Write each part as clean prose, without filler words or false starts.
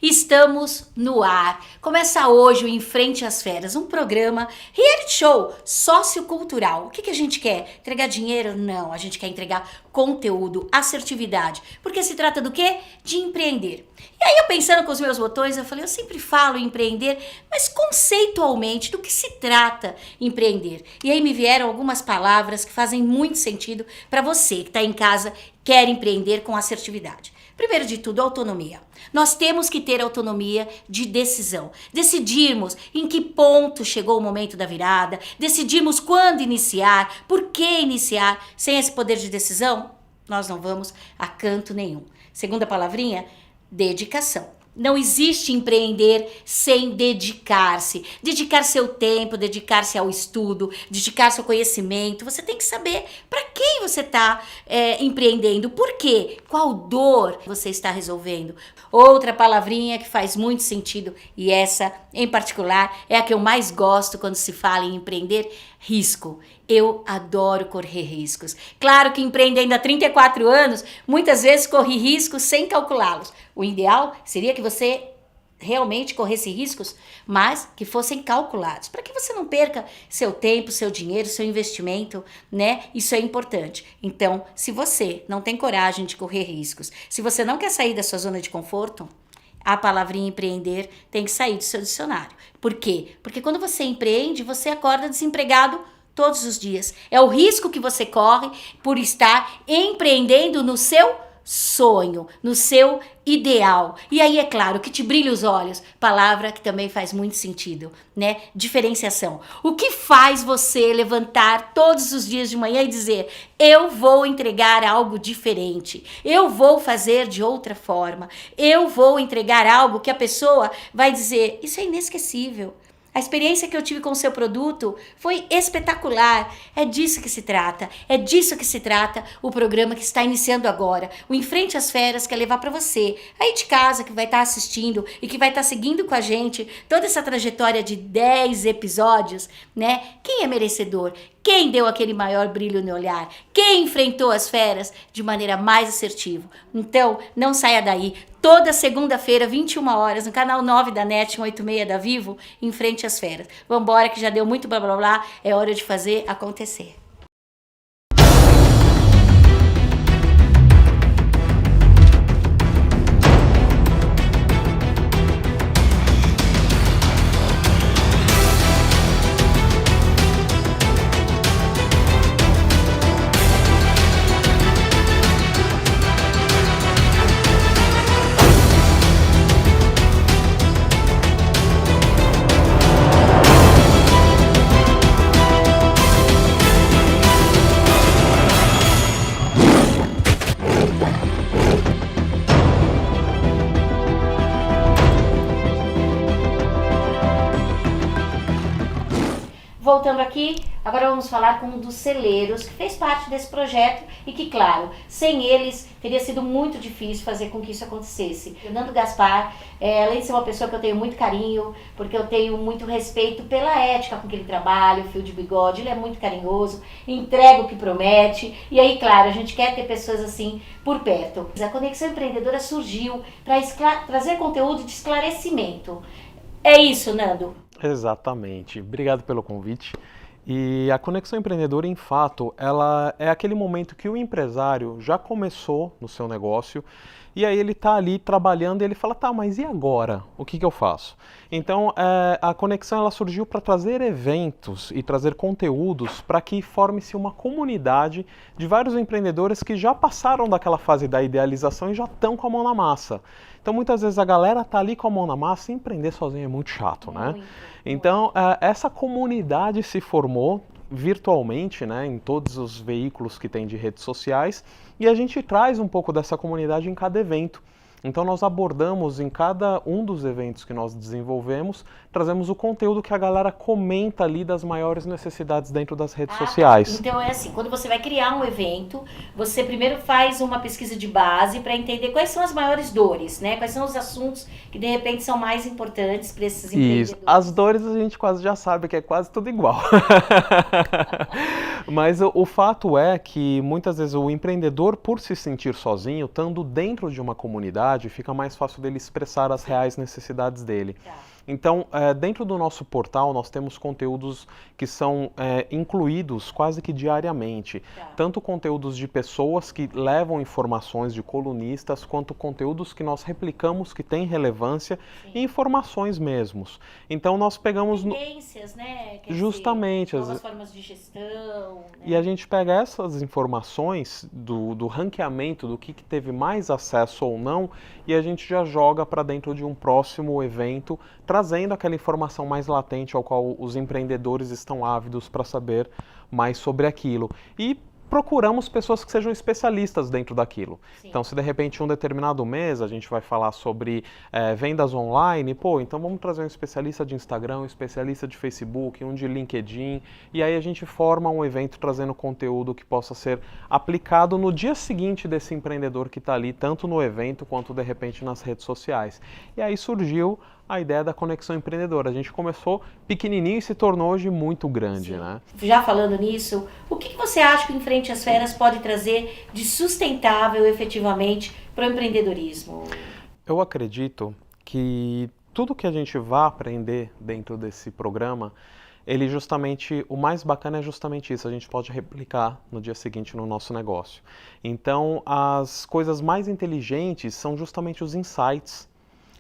Estamos no ar. Começa hoje o Em Frente às Feras, um programa reality show sociocultural. O que a gente quer? Entregar dinheiro? Não, a gente quer entregar conteúdo, assertividade. Porque se trata do quê? De empreender. E aí eu pensando com os meus botões, eu falei, eu sempre falo em empreender, mas conceitualmente do que se trata empreender? E aí me vieram algumas palavras que fazem muito sentido para você que está em casa, quer empreender com assertividade. Primeiro de tudo, autonomia. Nós temos que ter autonomia de decisão. Decidirmos em que ponto chegou o momento da virada, decidirmos quando iniciar, por que iniciar. Sem esse poder de decisão, nós não vamos a canto nenhum. Segunda palavrinha, dedicação. Não existe empreender sem dedicar-se. Dedicar seu tempo, dedicar-se ao estudo, dedicar-se ao conhecimento. Você tem que saber para quem você está empreendendo, por quê, qual dor você está resolvendo. Outra palavrinha que faz muito sentido, e essa em particular é a que eu mais gosto quando se fala em empreender, risco. Eu adoro correr riscos. Claro que empreendendo há 34 anos, muitas vezes corri riscos sem calculá-los. O ideal seria que você realmente corresse riscos, mas que fossem calculados, para que você não perca seu tempo, seu dinheiro, seu investimento, né? Isso é importante. Então, se você não tem coragem de correr riscos, se você não quer sair da sua zona de conforto, a palavrinha empreender tem que sair do seu dicionário. Por quê? Porque quando você empreende, você acorda desempregado todos os dias. É o risco que você corre por estar empreendendo no seu sonho, no seu ideal. E aí, é claro, que te brilha os olhos. Palavra que também faz muito sentido, né? Diferenciação. O que faz você levantar todos os dias de manhã e dizer, eu vou entregar algo diferente, eu vou fazer de outra forma, eu vou entregar algo que a pessoa vai dizer, isso é inesquecível. A experiência que eu tive com o seu produto foi espetacular. É disso que se trata. É disso que se trata o programa que está iniciando agora. O Em Frente às Feras quer levar para você, aí de casa, que vai estar assistindo e que vai estar seguindo com a gente toda essa trajetória de 10 episódios, né? Quem é merecedor? Quem deu aquele maior brilho no olhar? Quem enfrentou as feras de maneira mais assertiva? Então, não saia daí. Toda segunda-feira, 21 horas, no canal 9 da NET, 186 da Vivo, Em Frente às Feras. Vambora que já deu muito blá blá blá, é hora de fazer acontecer. Voltando aqui, agora vamos falar com um dos celeiros que fez parte desse projeto e que, claro, sem eles teria sido muito difícil fazer com que isso acontecesse. Fernando Gaspar, além de ser uma pessoa que eu tenho muito carinho, porque eu tenho muito respeito pela ética com que ele trabalha, o fio de bigode, ele é muito carinhoso, entrega o que promete, e aí, claro, a gente quer ter pessoas assim por perto. A Conexão Empreendedora surgiu para trazer conteúdo de esclarecimento. É isso, Nando? Exatamente. Obrigado pelo convite. E a Conexão Empreendedora, em fato, ela é aquele momento que o empresário já começou no seu negócio e aí ele está ali trabalhando e ele fala, tá, mas e agora? O que eu faço? Então, a Conexão ela surgiu para trazer eventos e trazer conteúdos para que forme-se uma comunidade de vários empreendedores que já passaram daquela fase da idealização e já estão com a mão na massa. Então, muitas vezes a galera tá ali com a mão na massa e empreender sozinho é muito chato, né? Então, essa comunidade se formou virtualmente, né, em todos os veículos que tem de redes sociais, e a gente traz um pouco dessa comunidade em cada evento. Então nós abordamos em cada um dos eventos que nós desenvolvemos, trazemos o conteúdo que a galera comenta ali das maiores necessidades dentro das redes sociais. Então é assim, quando você vai criar um evento, você primeiro faz uma pesquisa de base para entender quais são as maiores dores, né? Quais são os assuntos que de repente são mais importantes para esses empreendedores. Isso, as dores a gente quase já sabe que é quase tudo igual. Mas o fato é que muitas vezes o empreendedor, por se sentir sozinho, estando dentro de uma comunidade, necessidade, fica mais fácil dele expressar as reais necessidades dele. Tá. Então, dentro do nosso portal, nós temos conteúdos que são incluídos quase que diariamente. Tá. Tanto conteúdos de pessoas que levam informações de colunistas, quanto conteúdos que nós replicamos que têm relevância e informações mesmos. Então, nós pegamos... Tendências, né? Quer Justamente. dizer, novas formas de gestão. Né? E a gente pega essas informações do ranqueamento, do que teve mais acesso ou não, e a gente já joga para dentro de um próximo evento, trazendo aquela informação mais latente ao qual os empreendedores estão ávidos para saber mais sobre aquilo. E procuramos pessoas que sejam especialistas dentro daquilo. Sim. Então, se de repente um determinado mês a gente vai falar sobre vendas online, então vamos trazer um especialista de Instagram, um especialista de Facebook, um de LinkedIn, e aí a gente forma um evento trazendo conteúdo que possa ser aplicado no dia seguinte desse empreendedor que está ali, tanto no evento quanto de repente nas redes sociais. E aí surgiu a ideia da Conexão Empreendedora. A gente começou pequenininho e se tornou hoje muito grande, né? Já falando nisso, o que você acha que o Enfrente às Feras pode trazer de sustentável, efetivamente, para o empreendedorismo? Eu acredito que tudo que a gente vai aprender dentro desse programa, o mais bacana é justamente isso, a gente pode replicar no dia seguinte no nosso negócio. Então, as coisas mais inteligentes são justamente os insights.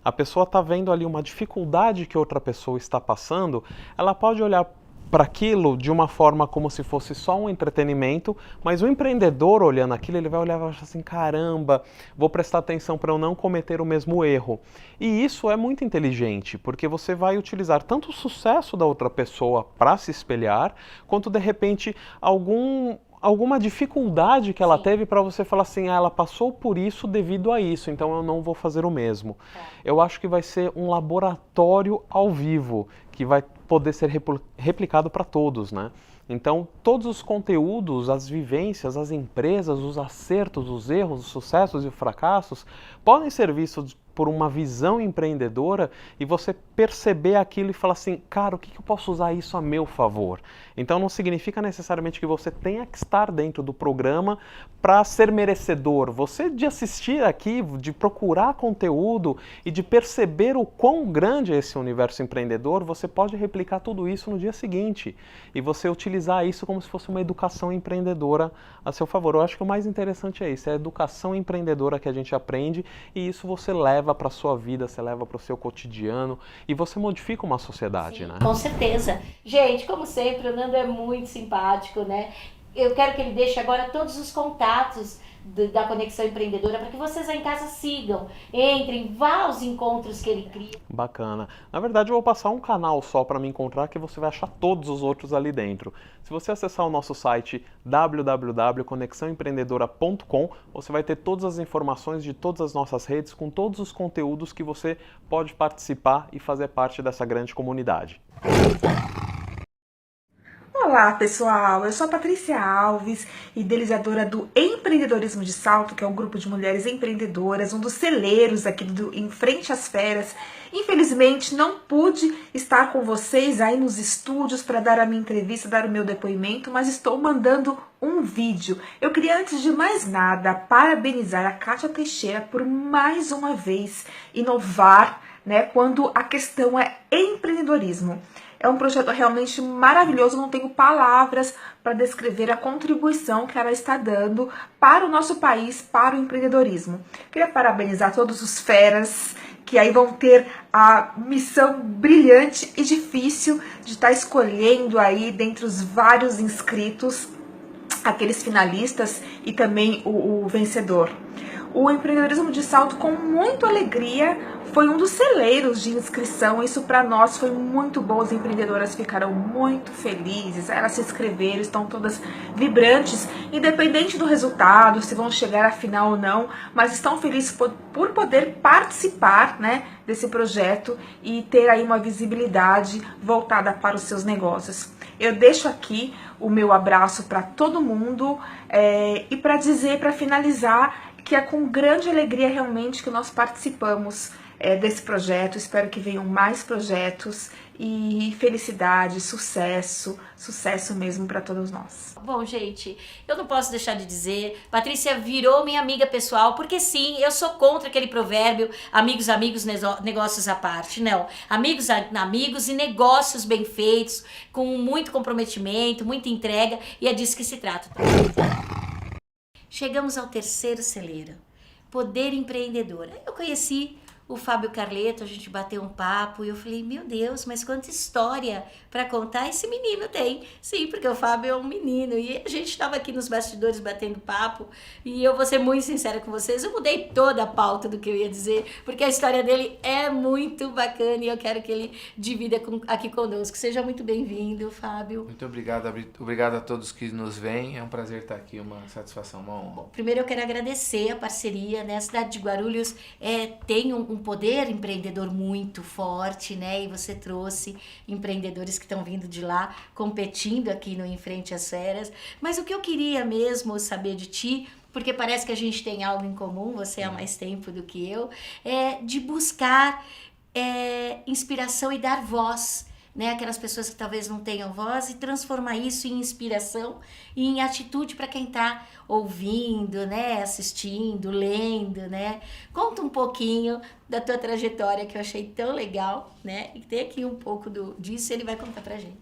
A pessoa está vendo ali uma dificuldade que outra pessoa está passando, ela pode olhar para aquilo de uma forma como se fosse só um entretenimento, mas o empreendedor olhando aquilo, ele vai olhar e vai achar assim, caramba, vou prestar atenção para eu não cometer o mesmo erro. E isso é muito inteligente, porque você vai utilizar tanto o sucesso da outra pessoa para se espelhar, quanto de repente alguma dificuldade que ela teve para você falar assim, ela passou por isso devido a isso, então eu não vou fazer o mesmo. Eu acho que vai ser um laboratório ao vivo, que vai poder ser replicado para todos, né? Então, todos os conteúdos, as vivências, as empresas, os acertos, os erros, os sucessos e os fracassos podem ser vistos por uma visão empreendedora e você perceber aquilo e falar assim, cara, o que eu posso usar isso a meu favor? Então não significa necessariamente que você tenha que estar dentro do programa para ser merecedor. Você de assistir aqui, de procurar conteúdo e de perceber o quão grande é esse universo empreendedor, você pode replicar tudo isso no dia seguinte e você utilizar isso como se fosse uma educação empreendedora a seu favor. Eu acho que o mais interessante é isso, é a educação empreendedora que a gente aprende e isso você leva para a sua vida, você leva para o seu cotidiano e você modifica uma sociedade, né? Com certeza. Gente, como sempre, o Nando é muito simpático, né? Eu quero que ele deixe agora todos os contatos da Conexão Empreendedora para que vocês aí em casa sigam, entrem, vá aos encontros que ele cria. Bacana. Na verdade, eu vou passar um canal só para me encontrar que você vai achar todos os outros ali dentro. Se você acessar o nosso site www.conexãoempreendedora.com, você vai ter todas as informações de todas as nossas redes com todos os conteúdos que você pode participar e fazer parte dessa grande comunidade. Olá pessoal, eu sou a Patrícia Alves, idealizadora do Empreendedorismo de Salto, que é um grupo de mulheres empreendedoras, um dos celeiros aqui do Em Frente às Feras. Infelizmente não pude estar com vocês aí nos estúdios para dar a minha entrevista, dar o meu depoimento, mas estou mandando um vídeo. Eu queria antes de mais nada parabenizar a Kátia Teixeira por mais uma vez inovar, né, quando a questão é empreendedorismo. É um projeto realmente maravilhoso, não tenho palavras para descrever a contribuição que ela está dando para o nosso país, para o empreendedorismo. Queria parabenizar todos os feras que aí vão ter a missão brilhante e difícil de estar escolhendo aí dentre os vários inscritos, aqueles finalistas e também o vencedor. O Empreendedorismo de Salto, com muita alegria, foi um dos celeiros de inscrição. Isso para nós foi muito bom. As empreendedoras ficaram muito felizes. Elas se inscreveram, estão todas vibrantes, independente do resultado, se vão chegar à final ou não, mas estão felizes por poder participar, né, desse projeto e ter aí uma visibilidade voltada para os seus negócios. Eu deixo aqui o meu abraço para todo mundo e para dizer, para finalizar, que é com grande alegria realmente que nós participamos desse projeto. Espero que venham mais projetos e felicidade, sucesso mesmo para todos nós. Bom, gente, eu não posso deixar de dizer, Patrícia virou minha amiga pessoal, porque sim, eu sou contra aquele provérbio, amigos, amigos, negócios à parte. Não, amigos, amigos e negócios bem feitos, com muito comprometimento, muita entrega, e é disso que se trata. Chegamos ao terceiro celeiro, Poder Empreendedor. Eu conheci o Fábio Carleto, a gente bateu um papo e eu falei, meu Deus, mas quanta história para contar esse menino tem. Sim, porque o Fábio é um menino e a gente estava aqui nos bastidores batendo papo e eu vou ser muito sincera com vocês, eu mudei toda a pauta do que eu ia dizer, porque a história dele é muito bacana e eu quero que ele divida aqui conosco. Seja muito bem-vindo, Fábio. Muito obrigado a todos que nos veem, é um prazer estar aqui, uma satisfação, uma honra. Bom, primeiro eu quero agradecer a parceria, né? A cidade de Guarulhos tem um poder empreendedor muito forte, né? E você trouxe empreendedores que estão vindo de lá, competindo aqui no Em Frente às Feras. Mas o que eu queria mesmo saber de ti, porque parece que a gente tem algo em comum, você há mais tempo do que eu, é de buscar inspiração e dar voz, né? Aquelas pessoas que talvez não tenham voz e transformar isso em inspiração e em atitude para quem está ouvindo, né? Assistindo, lendo, né? Conta um pouquinho da tua trajetória que eu achei tão legal, né? E tem aqui um pouco disso, ele vai contar pra gente.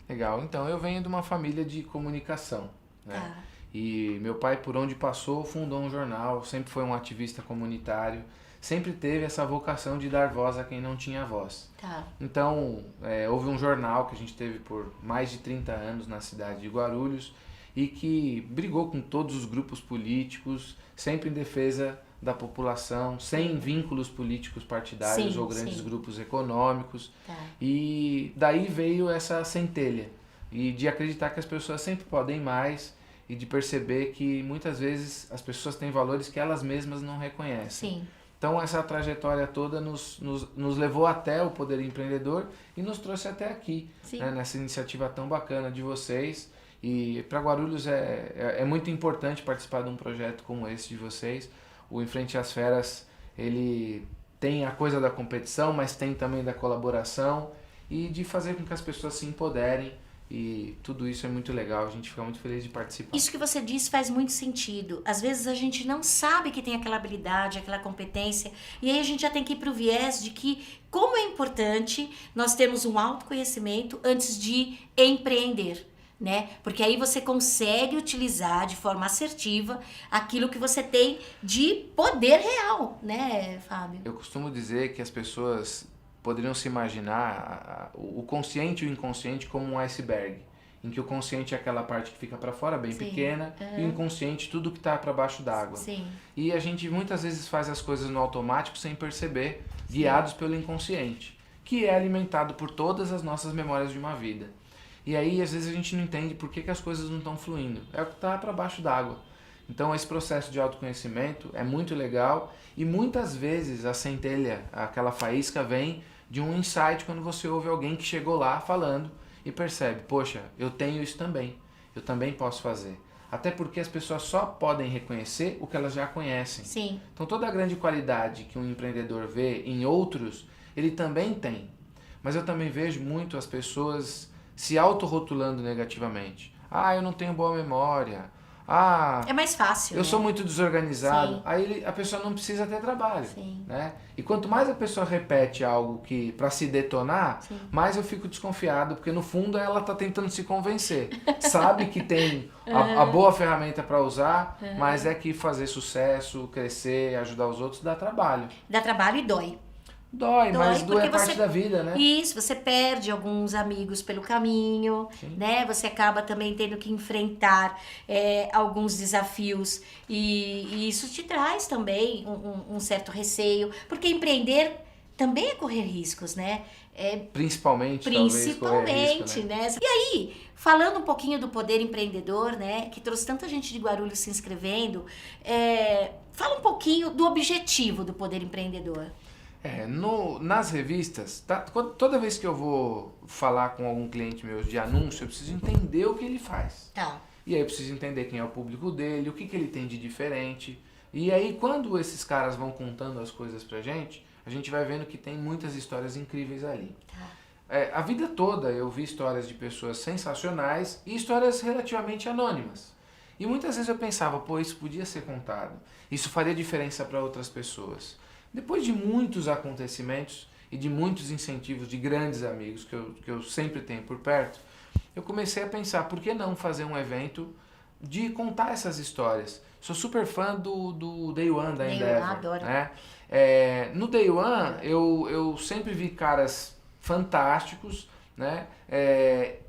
Legal, então eu venho de uma família de comunicação, né? Tá. E meu pai, por onde passou, fundou um jornal, sempre foi um ativista comunitário, sempre teve essa vocação de dar voz a quem não tinha voz. Tá. Então, houve um jornal que a gente teve por mais de 30 anos na cidade de Guarulhos e que brigou com todos os grupos políticos, sempre em defesa da população, sem vínculos políticos partidários Sim, ou grandes sim. grupos econômicos. Tá. E daí veio essa centelha e de acreditar que as pessoas sempre podem mais e de perceber que muitas vezes as pessoas têm valores que elas mesmas não reconhecem. Sim. Então essa trajetória toda nos levou até o Poder Empreendedor e nos trouxe até aqui, né, nessa iniciativa tão bacana de vocês. E para Guarulhos é muito importante participar de um projeto como esse de vocês. O Em Frente às Feras, ele tem a coisa da competição, mas tem também da colaboração e de fazer com que as pessoas se empoderem. E tudo isso é muito legal, a gente fica muito feliz de participar. Isso que você disse faz muito sentido. Às vezes a gente não sabe que tem aquela habilidade, aquela competência, e aí a gente já tem que ir para o viés de que, como é importante nós termos um autoconhecimento antes de empreender, né? Porque aí você consegue utilizar de forma assertiva aquilo que você tem de poder real, né, Fábio? Eu costumo dizer que as pessoas poderiam se imaginar o consciente e o inconsciente como um iceberg, em que o consciente é aquela parte que fica para fora, bem pequena, e o inconsciente tudo que está para baixo d'água. E a gente muitas vezes faz as coisas no automático sem perceber, guiados pelo inconsciente, que é alimentado por todas as nossas memórias de uma vida. E aí às vezes a gente não entende por que as coisas não estão fluindo, é o que está para baixo d'água. Então esse processo de autoconhecimento é muito legal e muitas vezes a centelha, aquela faísca vem de um insight quando você ouve alguém que chegou lá falando e percebe, poxa, eu tenho isso também, eu também posso fazer. Até porque as pessoas só podem reconhecer o que elas já conhecem. Sim. Então toda a grande qualidade que um empreendedor vê em outros, ele também tem. Mas eu também vejo muito as pessoas se autorrotulando negativamente. Ah, eu não tenho boa memória. Ah, é mais fácil. Eu sou muito desorganizado. Sim. Aí a pessoa não precisa ter trabalho. Sim. Né? E quanto mais a pessoa repete algo que para se detonar, mais eu fico desconfiado, porque no fundo ela está tentando se convencer. Sabe que tem a boa ferramenta para usar, mas é que fazer sucesso, crescer, ajudar os outros dá trabalho. Dá trabalho e dói. Dói, mas dói é parte você, da vida, né? Isso, você perde alguns amigos pelo caminho, né? Você acaba também tendo que enfrentar alguns desafios e isso te traz também um certo receio, porque também é correr riscos, né? Principalmente, talvez, correr risco, né? E aí, falando um pouquinho do Poder Empreendedor, né? Que trouxe tanta gente de Guarulhos se inscrevendo, fala um pouquinho do objetivo do Poder Empreendedor. Nas revistas, toda vez que eu vou falar com algum cliente meu de anúncio, eu preciso entender o que ele faz. Tá. E aí eu preciso entender quem é o público dele, o que ele tem de diferente. E aí quando esses caras vão contando as coisas pra gente, a gente vai vendo que tem muitas histórias incríveis ali. Tá. A vida toda eu vi histórias de pessoas sensacionais e histórias relativamente anônimas. E muitas vezes eu pensava, pô, isso podia ser contado. Isso faria diferença para outras pessoas. Depois de muitos acontecimentos e de muitos incentivos de grandes amigos que eu sempre tenho por perto, eu comecei a pensar, por que não fazer um evento de contar essas histórias? Sou super fã do Day One da Endeavor. Adoro. Né? No Day One, eu sempre vi caras fantásticos, né?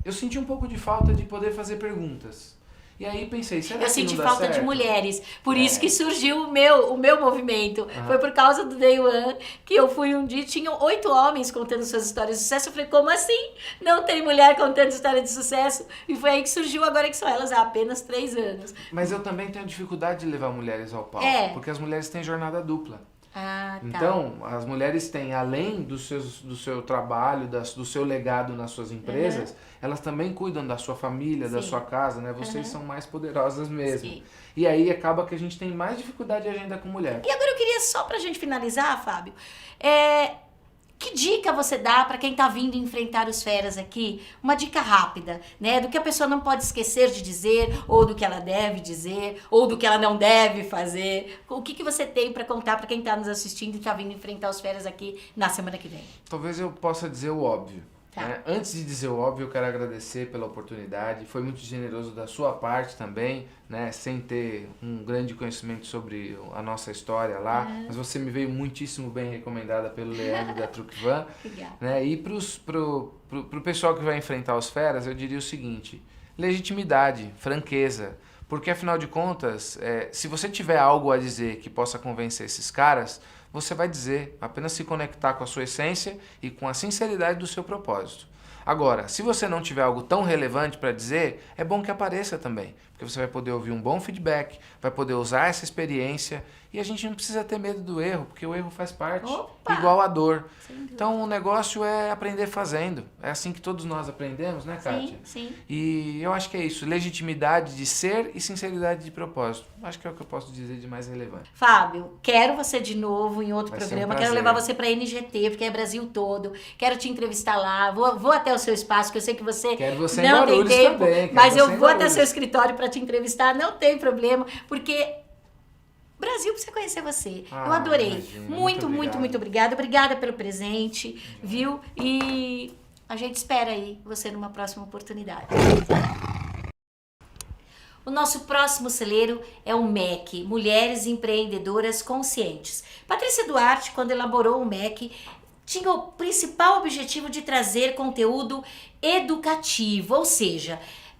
Eu senti um pouco de falta de poder fazer perguntas. E aí pensei, será que Eu senti não dá falta de certo? mulheres, por isso que surgiu o meu movimento. Foi por causa do Day One que eu fui um dia, tinham 8 homens contando suas histórias de sucesso. Eu falei, como assim? Não tem mulher contando história de sucesso? E foi aí que surgiu agora que são elas há apenas 3 anos. Mas eu também tenho dificuldade de levar mulheres ao palco, porque as mulheres têm jornada dupla. Ah, tá. Então, as mulheres têm, além do seu trabalho, do seu legado nas suas empresas, elas também cuidam da sua família, da sua casa, né? Vocês são mais poderosas mesmo. Sim. E aí acaba que a gente tem mais dificuldade de agenda com mulher. E agora eu queria, só pra gente finalizar, Fábio, que dica você dá para quem tá vindo enfrentar os feras aqui? Uma dica rápida, né? Do que a pessoa não pode esquecer de dizer, ou do que ela deve dizer, ou do que ela não deve fazer. O que você tem para contar para quem tá nos assistindo e tá vindo enfrentar os feras aqui na semana que vem? Talvez eu possa dizer o óbvio. Tá. Né? Antes de dizer o óbvio, eu quero agradecer pela oportunidade. Foi muito generoso da sua parte também, né? Sem ter um grande conhecimento sobre a nossa história lá. Mas você me veio muitíssimo bem recomendada pelo Leandro da Truckvan. Obrigada. Né? E pro pessoal que vai enfrentar os feras, eu diria o seguinte: legitimidade, franqueza. Porque afinal de contas, se você tiver algo a dizer que possa convencer esses caras, você vai dizer, apenas se conectar com a sua essência e com a sinceridade do seu propósito. Agora, se você não tiver algo tão relevante para dizer, é bom que apareça também, porque você vai poder ouvir um bom feedback, vai poder usar essa experiência e a gente não precisa ter medo do erro, porque o erro faz parte, Opa! igual a dor. Então o negócio é aprender fazendo, é assim que todos nós aprendemos, né, Kátia? Sim. E eu acho que é isso, legitimidade de ser e sinceridade de propósito. Acho que é o que eu posso dizer de mais relevante. Fábio, quero você de novo em outro Vai ser um programa. prazer. Quero levar você pra NGT, porque é Brasil todo. Quero te entrevistar lá. Vou até o seu espaço, que eu sei que você Quero você em não tem Guarulhos tempo, também, quero mas você eu em vou até Guarulhos. seu escritório pra te entrevistar. Não tem problema, porque Brasil precisa conhecer você. Eu adorei. Imagina, Muito obrigado. obrigada. Obrigada pelo presente, viu? E a gente espera aí você numa próxima oportunidade. O nosso próximo celeiro é o MEC, Mulheres Empreendedoras Conscientes. Patrícia Duarte, quando elaborou o MEC, tinha o principal objetivo de trazer conteúdo educativo, ou seja,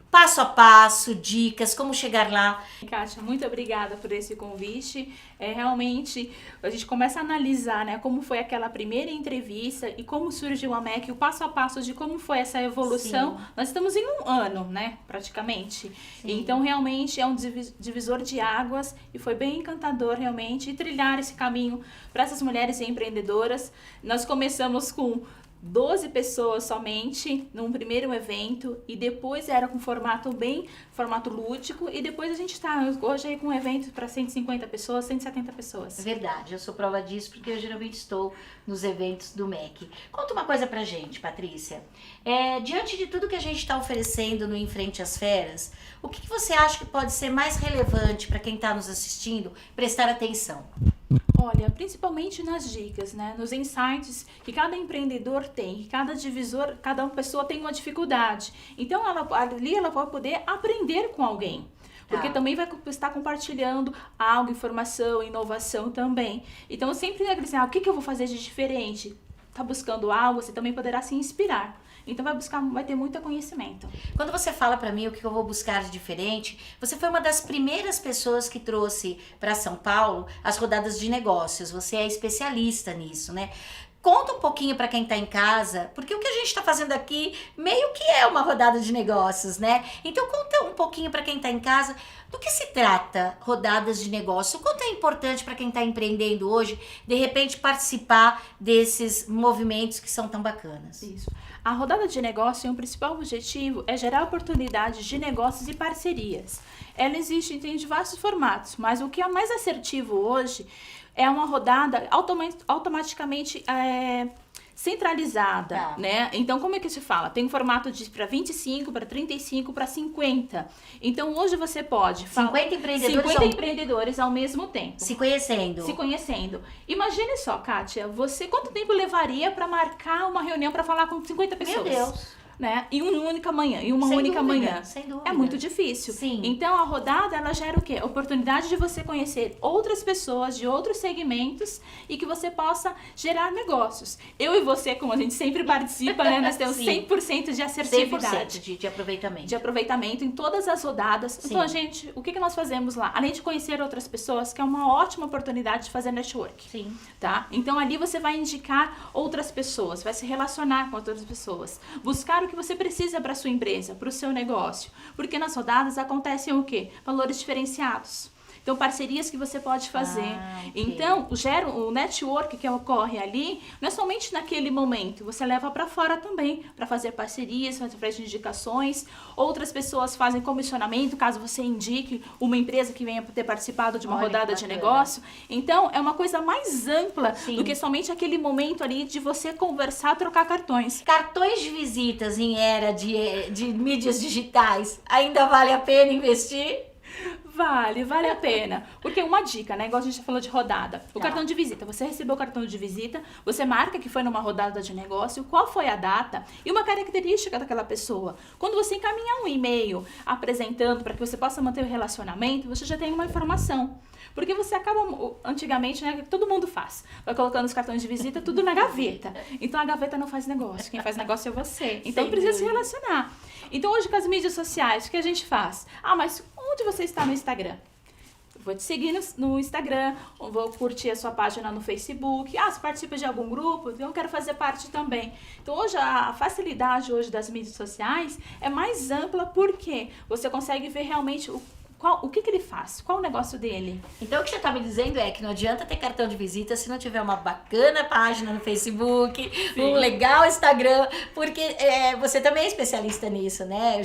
passo a passo, dicas, como chegar lá. Kátia, muito obrigada por esse convite. Realmente, a gente começa a analisar, né, como foi aquela primeira entrevista e como surgiu a MEC, o passo a passo de como foi essa evolução. Sim. Nós estamos em 1 ano, né, praticamente. Sim. Então, realmente, é um divisor de águas e foi bem encantador, realmente, trilhar esse caminho para essas mulheres empreendedoras. Nós começamos com 12 pessoas somente num primeiro evento e depois era com formato lúdico e depois a gente está hoje aí com um evento para 150 pessoas, 170 pessoas. É verdade, eu sou prova disso porque eu geralmente estou nos eventos do MEC. Conta uma coisa pra gente, Patrícia. Diante de tudo que a gente está oferecendo no Em Frente às Feras, o que você acha que pode ser mais relevante para quem está nos assistindo prestar atenção? Olha, principalmente nas dicas, né? Nos insights que cada empreendedor tem, que cada pessoa tem uma dificuldade. Então, ali ela vai poder aprender com alguém. Porque também vai estar compartilhando algo, informação, inovação também. Então, eu sempre digo assim, o que eu vou fazer de diferente? Tá buscando algo, você também poderá se inspirar. Então vai ter muito conhecimento. Quando você fala pra mim o que eu vou buscar de diferente, você foi uma das primeiras pessoas que trouxe para São Paulo as rodadas de negócios. Você é especialista nisso, né? Conta um pouquinho para quem tá em casa, porque o que a gente tá fazendo aqui meio que é uma rodada de negócios, né? Então conta um pouquinho para quem tá em casa do que se trata rodadas de negócio. O quanto é importante para quem tá empreendendo hoje, de repente participar desses movimentos que são tão bacanas. Isso. A rodada de negócio, o principal objetivo é gerar oportunidades de negócios e parcerias. Ela existe em diversos formatos, mas o que é mais assertivo hoje é uma rodada automaticamente centralizada, Tá. né? Então, como é que se fala? Tem um formato para 25, para 35, para 50. Então, hoje você pode... 50 empreendedores 50 ao- empreendedores ao mesmo tempo. Se conhecendo. Se conhecendo. Imagine só, Kátia, quanto tempo levaria para marcar uma reunião para falar com 50 pessoas? Meu Deus. Né? Em uma única manhã, Sem dúvida, manhã. sem dúvida. É muito difícil. Sim. Então a rodada ela gera o quê? Oportunidade de você conhecer outras pessoas de outros segmentos e que você possa gerar negócios. Eu e você, como a gente sempre participa, né? Nós temos Sim. 100% de assertividade. 100% de aproveitamento. De aproveitamento em todas as rodadas. Sim. Então, gente, o que nós fazemos lá? Além de conhecer outras pessoas, que é uma ótima oportunidade de fazer network. Sim. Tá? Então ali você vai indicar outras pessoas, vai se relacionar com outras pessoas, buscar o que você precisa para sua empresa, para o seu negócio, porque nas rodadas acontecem o quê? Valores diferenciados. Então, parcerias que você pode fazer. Ok. Então, o network que ocorre ali, não é somente naquele momento, você leva para fora também, para fazer parcerias, fazer indicações. Outras pessoas fazem comissionamento, caso você indique uma empresa que venha ter participado de uma Olha, rodada que de bacana. negócio. Então, é uma coisa mais ampla Sim. do que somente aquele momento ali de você conversar, trocar cartões. Cartões de visitas em era de mídias digitais, ainda vale a pena investir? Vale a pena. Porque uma dica, né? Igual a gente já falou de rodada. O Tá. cartão de visita. Você recebeu o cartão de visita, você marca que foi numa rodada de negócio, qual foi a data e uma característica daquela pessoa. Quando você encaminhar um e-mail apresentando para que você possa manter o relacionamento, você já tem uma informação. Porque você acaba, antigamente, né, todo mundo faz. Vai colocando os cartões de visita tudo na gaveta. Então a gaveta não faz negócio. Quem faz negócio é você. Então Sem precisa se dúvida. relacionar. Então hoje com as mídias sociais, o que a gente faz? Ah, mas onde você está no Instagram? Vou te seguir no Instagram, ou vou curtir a sua página no Facebook. Ah, você participa de algum grupo? Então eu quero fazer parte também. Então hoje a facilidade hoje das mídias sociais é mais ampla porque você consegue ver realmente o que ele faz, qual o negócio dele. Então o que você está me dizendo é que não adianta ter cartão de visita se não tiver uma bacana página no Facebook, um legal Instagram, porque você também é especialista nisso, né?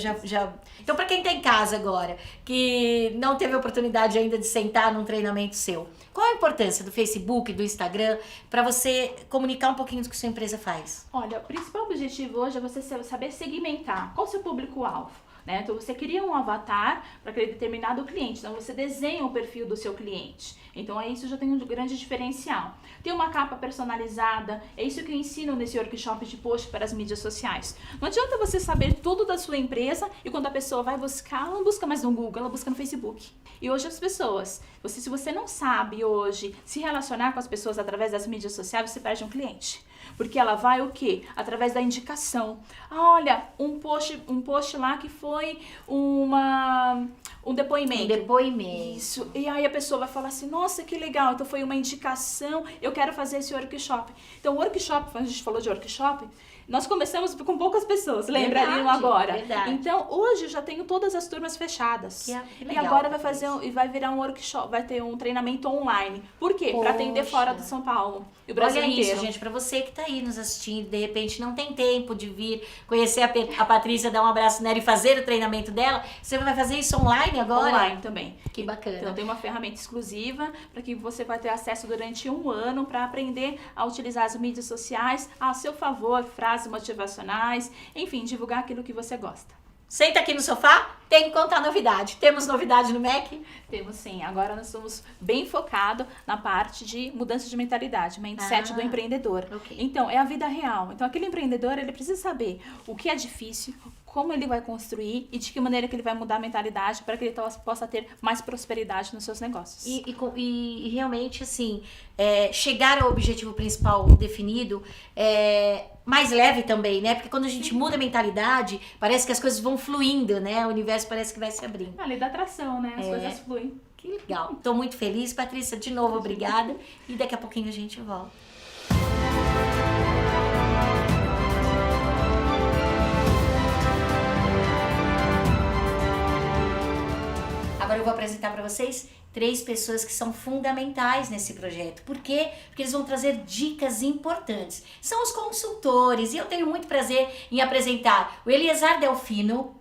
Então para quem está em casa agora, que não teve oportunidade ainda de sentar num treinamento seu, qual a importância do Facebook, do Instagram, para você comunicar um pouquinho do que sua empresa faz? Olha, o principal objetivo hoje é você saber segmentar qual o seu público-alvo. Né? Então você cria um avatar para aquele determinado cliente, então você desenha o perfil do seu cliente. Então isso já tem um grande diferencial. Tem uma capa personalizada, é isso que eu ensino nesse workshop de post para as mídias sociais. Não adianta você saber tudo da sua empresa e quando a pessoa vai buscar, ela não busca mais no Google, ela busca no Facebook. E hoje as pessoas, se você não sabe hoje se relacionar com as pessoas através das mídias sociais, você perde um cliente. Porque ela vai o quê? Através da indicação. Ah, olha, um post lá que foi um depoimento. Um depoimento. Isso. E aí a pessoa vai falar assim, nossa, que legal, então foi uma indicação, eu quero fazer esse workshop. Então o workshop, a gente falou de workshop, nós começamos com poucas pessoas, lembrariam Verdade, agora. verdade. Então hoje eu já tenho todas as turmas fechadas. Que E legal agora pra vai virar um workshop, vai ter um treinamento online. Por quê? Para atender Poxa. fora de São Paulo e o Brasil Olha inteiro. isso, gente, pra você que tá aí nos assistindo, de repente não tem tempo de vir conhecer a Patrícia, dar um abraço nela e fazer o treinamento dela, você vai fazer isso online agora? Online também. Que bacana. Então tem uma ferramenta exclusiva para que você vai ter acesso durante 1 ano para aprender a utilizar as mídias sociais a seu favor, frases motivacionais, enfim, divulgar aquilo que você gosta. Senta aqui no sofá, tem que contar novidade. Temos novidade no MEC? Temos sim, agora nós estamos bem focados na parte de mudança de mentalidade, mindset do empreendedor. ok. Então, é a vida real. Então, aquele empreendedor, ele precisa saber o que é difícil, como ele vai construir e de que maneira que ele vai mudar a mentalidade para que ele possa ter mais prosperidade nos seus negócios. E realmente, assim, chegar ao objetivo principal definido mais leve também, né? Porque quando a gente muda a mentalidade, parece que as coisas vão fluindo, né? O universo parece que vai se abrindo. A lei da atração, né? As coisas fluem. Que legal. Estou muito feliz. Patrícia, de novo, obrigada. E daqui a pouquinho a gente volta. Agora eu vou apresentar para vocês 3 pessoas que são fundamentais nesse projeto. Por quê? Porque eles vão trazer dicas importantes. São os consultores e eu tenho muito prazer em apresentar o Eliezar Delfino,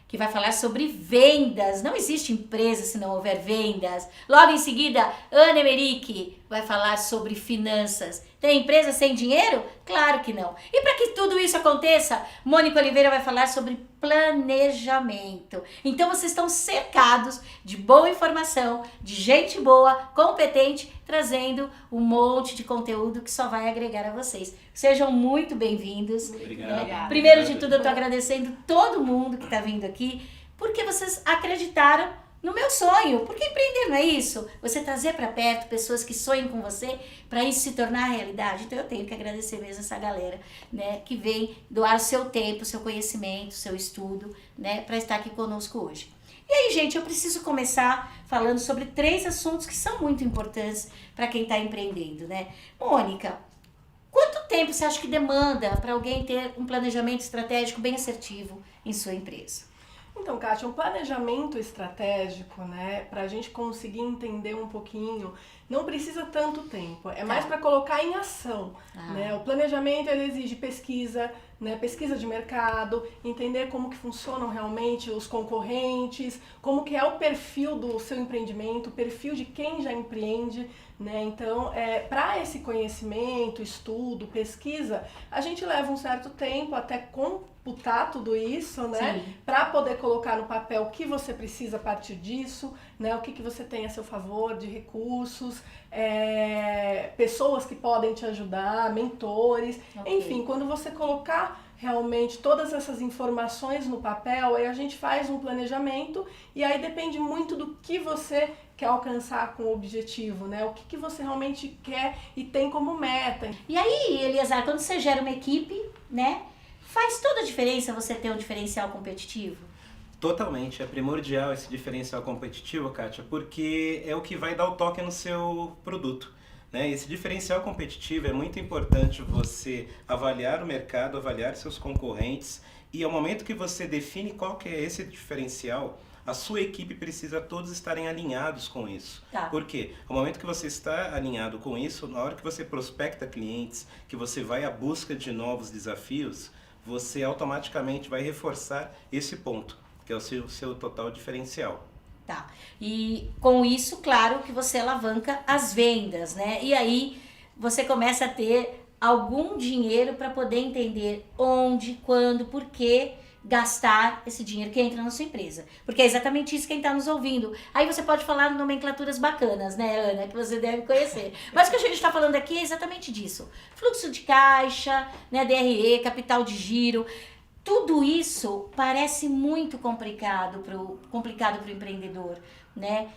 que vai falar sobre vendas. Não existe empresa se não houver vendas. Logo em seguida, Ana Emerick vai falar sobre finanças. Tem empresa sem dinheiro? Claro que não. E para que tudo isso aconteça, Mônica Oliveira vai falar sobre planejamento. Então vocês estão cercados de boa informação, de gente boa, competente, trazendo um monte de conteúdo que só vai agregar a vocês. Sejam muito bem-vindos. Obrigado. Primeiro de tudo, eu estou agradecendo todo mundo que está vindo aqui, porque vocês acreditaram no meu sonho. Porque empreender não é isso? Você trazer para perto pessoas que sonham com você para isso se tornar realidade. Então eu tenho que agradecer mesmo essa galera, né, que vem doar o seu tempo, o seu conhecimento, o seu estudo, né, para estar aqui conosco hoje. E aí, gente, eu preciso começar falando sobre 3 assuntos que são muito importantes para quem está empreendendo, né? Mônica, quanto tempo você acha que demanda para alguém ter um planejamento estratégico bem assertivo em sua empresa? Então, Kátia, um planejamento estratégico, né, para a gente conseguir entender um pouquinho, não precisa tanto tempo, é mais para colocar em ação, né? O planejamento, ele exige pesquisa, né, pesquisa de mercado, entender como que funcionam realmente os concorrentes, como que é o perfil do seu empreendimento, o perfil de quem já empreende, né? Então, para esse conhecimento, estudo, pesquisa, a gente leva um certo tempo até computar tudo isso, né? Para poder colocar no papel o que você precisa a partir disso, né? O que você tem a seu favor de recursos, pessoas que podem te ajudar, mentores, enfim, quando você colocar realmente todas essas informações no papel, aí a gente faz um planejamento e aí depende muito do que você quer alcançar com o objetivo, né? O que você realmente quer e tem como meta. E aí, Eliasar, quando você gera uma equipe, né, faz toda a diferença você ter um diferencial competitivo? Totalmente, é primordial esse diferencial competitivo, Kátia, porque é o que vai dar o toque no seu produto. Né? Esse diferencial competitivo é muito importante você avaliar o mercado, avaliar seus concorrentes e ao momento que você define qual que é esse diferencial, a sua equipe precisa todos estarem alinhados com isso. Por quê? Ao momento que você está alinhado com isso, na hora que você prospecta clientes, que você vai à busca de novos desafios, você automaticamente vai reforçar esse ponto, que é o seu total diferencial. Tá. E com isso, claro que você alavanca as vendas, né? E aí você começa a ter algum dinheiro para poder entender onde, quando, por que gastar esse dinheiro que entra na sua empresa. Porque é exatamente isso quem está nos ouvindo. Aí você pode falar nomenclaturas bacanas, né, Ana, que você deve conhecer. Mas o que a gente está falando aqui é exatamente disso. Fluxo de caixa, né, DRE, capital de giro. Tudo isso parece muito complicado pro empreendedor, né?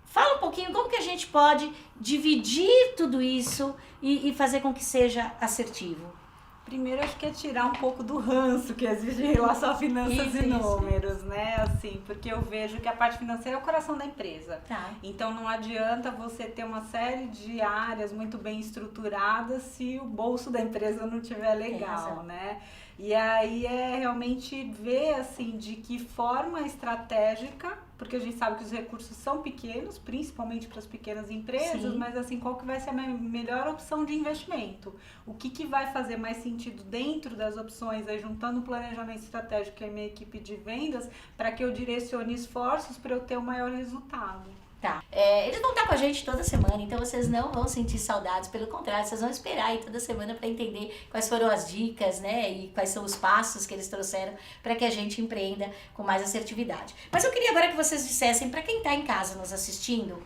Fala um pouquinho como que a gente pode dividir tudo isso e fazer com que seja assertivo. Primeiro, acho que é tirar um pouco do ranço que existe em relação a finanças e números, né? Assim, porque eu vejo que a parte financeira é o coração da empresa. Então, não adianta você ter uma série de áreas muito bem estruturadas se o bolso da empresa não estiver legal, né? E aí é realmente ver, assim, de que forma estratégica, porque a gente sabe que os recursos são pequenos, principalmente para as pequenas empresas, mas assim, qual que vai ser a melhor opção de investimento? O que vai fazer mais sentido dentro das opções, aí juntando o planejamento estratégico e a minha equipe de vendas, para que eu direcione esforços para eu ter o maior resultado. Tá. Eles vão estar com a gente toda semana, então vocês não vão sentir saudades, pelo contrário, vocês vão esperar aí toda semana para entender quais foram as dicas, né, e quais são os passos que eles trouxeram para que a gente empreenda com mais assertividade. Mas eu queria agora que vocês dissessem, para quem está em casa nos assistindo,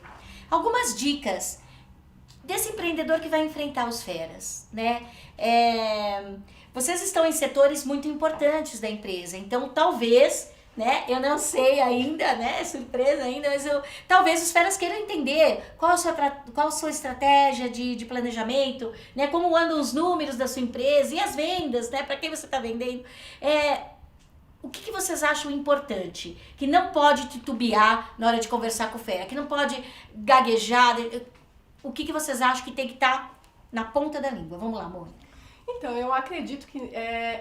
algumas dicas desse empreendedor que vai enfrentar os feras, né? Vocês estão em setores muito importantes da empresa, então talvez, né? Eu não sei ainda, né? Surpresa ainda, mas talvez os feras queiram entender qual a sua estratégia de planejamento, né? Como andam os números da sua empresa e as vendas, né? Para quem você está vendendo. O que vocês acham importante? Que não pode titubear na hora de conversar com o fera, que não pode gaguejar. O que vocês acham que tem que estar na ponta da língua? Vamos lá, Mônica. Então, eu acredito que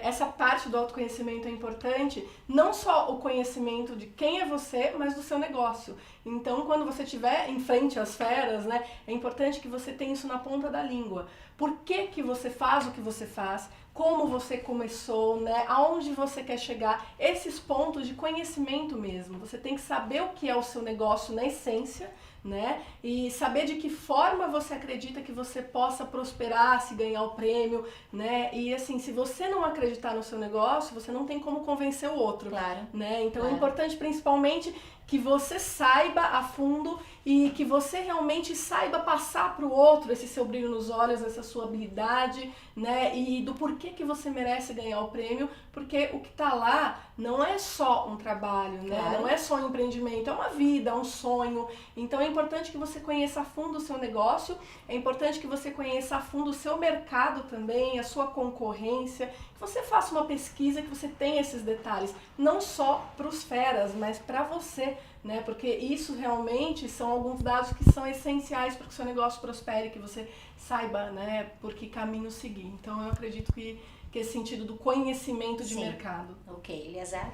essa parte do autoconhecimento é importante, não só o conhecimento de quem é você, mas do seu negócio. Então, quando você estiver em frente às feras, né, é importante que você tenha isso na ponta da língua. por que você faz o que você faz, como você começou, né? Aonde você quer chegar, esses pontos de conhecimento mesmo. Você tem que saber o que é o seu negócio na essência, né? E saber de que forma você acredita que você possa prosperar, se ganhar o prêmio, né? E assim, se você não acreditar no seu negócio, você não tem como convencer o outro, claro, né? Então claro. É importante principalmente que você saiba a fundo e que você realmente saiba passar para o outro esse seu brilho nos olhos, essa sua habilidade, né? E do porquê que você merece ganhar o prêmio, porque o que está lá não é só um trabalho, né? Claro. Não é só um empreendimento, é uma vida, é um sonho. Então é importante que você conheça a fundo o seu negócio, é importante que você conheça a fundo o seu mercado também, a sua concorrência, que você faça uma pesquisa, que você tenha esses detalhes, não só para os feras, mas para você, né? Porque isso realmente são alguns dados que são essenciais para que o seu negócio prospere, que você saiba, né, por que caminho seguir. Então eu acredito que esse sentido do conhecimento de mercado. Ok, Eliezer?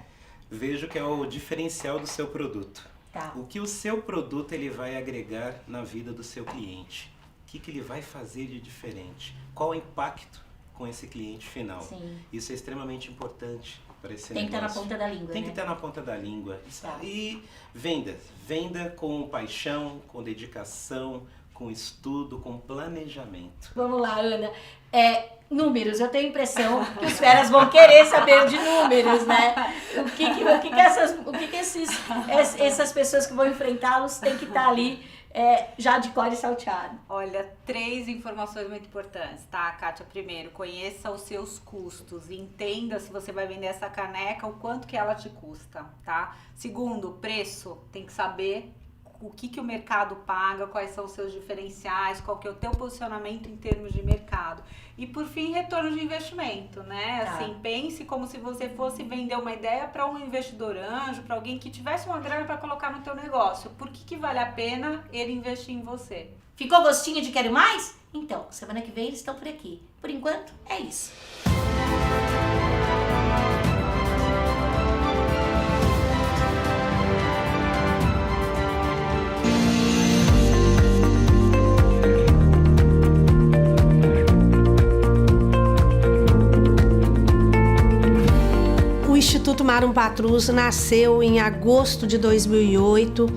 Vejo que é o diferencial do seu produto. Tá. O que o seu produto ele vai agregar na vida do seu cliente? O que ele vai fazer de diferente? Qual o impacto com esse cliente final? Sim. Isso é extremamente importante para esse Tem que negócio. estar na ponta da língua, Tem né? que estar na ponta da língua. Tá. E venda. Venda com paixão, com dedicação, com estudo, com planejamento. Vamos lá, Ana. Números, eu tenho a impressão que os feras vão querer saber de números, né? O que essas pessoas que vão enfrentá-los têm que estar ali já de core salteado. Olha, 3 informações muito importantes, tá, Kátia? Primeiro, conheça os seus custos, entenda se você vai vender essa caneca, o quanto que ela te custa, tá? Segundo, preço, tem que saber o que o mercado paga, quais são os seus diferenciais, qual que é o teu posicionamento em termos de mercado. E por fim, retorno de investimento, né? Tá. Assim, pense como se você fosse vender uma ideia para um investidor anjo, para alguém que tivesse uma grana para colocar no teu negócio. Por que vale a pena ele investir em você? Ficou gostinho de quero mais? Então, semana que vem eles estão por aqui. Por enquanto, é isso. O Instituto Marum Patrus nasceu em agosto de 2008,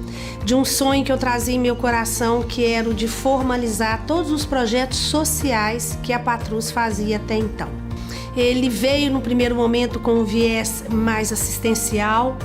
de um sonho que eu trazia em meu coração, que era o de formalizar todos os projetos sociais que a Patrus fazia até então. Ele veio no primeiro momento com um viés mais assistencial,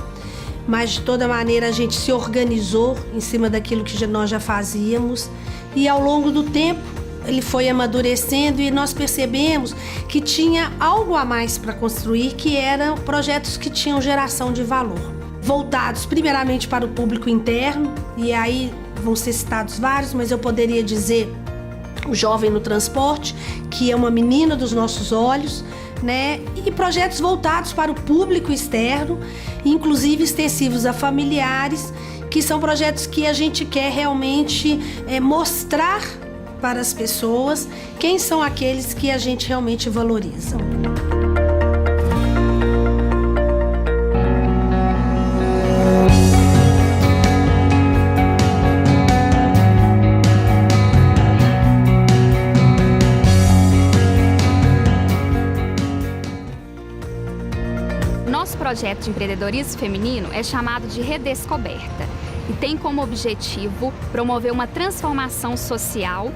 mas de toda maneira a gente se organizou em cima daquilo que nós já fazíamos, e ao longo do tempo ele foi amadurecendo e nós percebemos que tinha algo a mais para construir, que eram projetos que tinham geração de valor, voltados primeiramente para o público interno, e aí vão ser citados vários, mas eu poderia dizer o Jovem no Transporte, que é uma menina dos nossos olhos, né? E projetos voltados para o público externo, inclusive extensivos a familiares, que são projetos que a gente quer realmente mostrar para as pessoas quem são aqueles que a gente realmente valoriza. Nosso projeto de empreendedorismo feminino é chamado de Redescoberta e tem como objetivo promover uma transformação social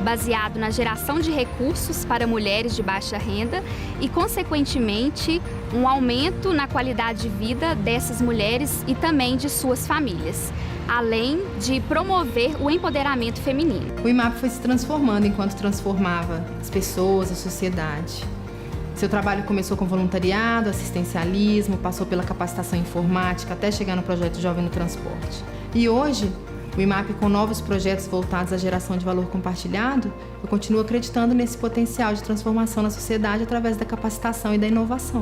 baseado na geração de recursos para mulheres de baixa renda e, consequentemente, um aumento na qualidade de vida dessas mulheres e também de suas famílias, além de promover o empoderamento feminino. O IMAP foi se transformando enquanto transformava as pessoas, a sociedade. Seu trabalho começou com voluntariado, assistencialismo, passou pela capacitação informática até chegar no projeto Jovem no Transporte. E hoje, o IMAP, com novos projetos voltados à geração de valor compartilhado, eu continuo acreditando nesse potencial de transformação na sociedade através da capacitação e da inovação.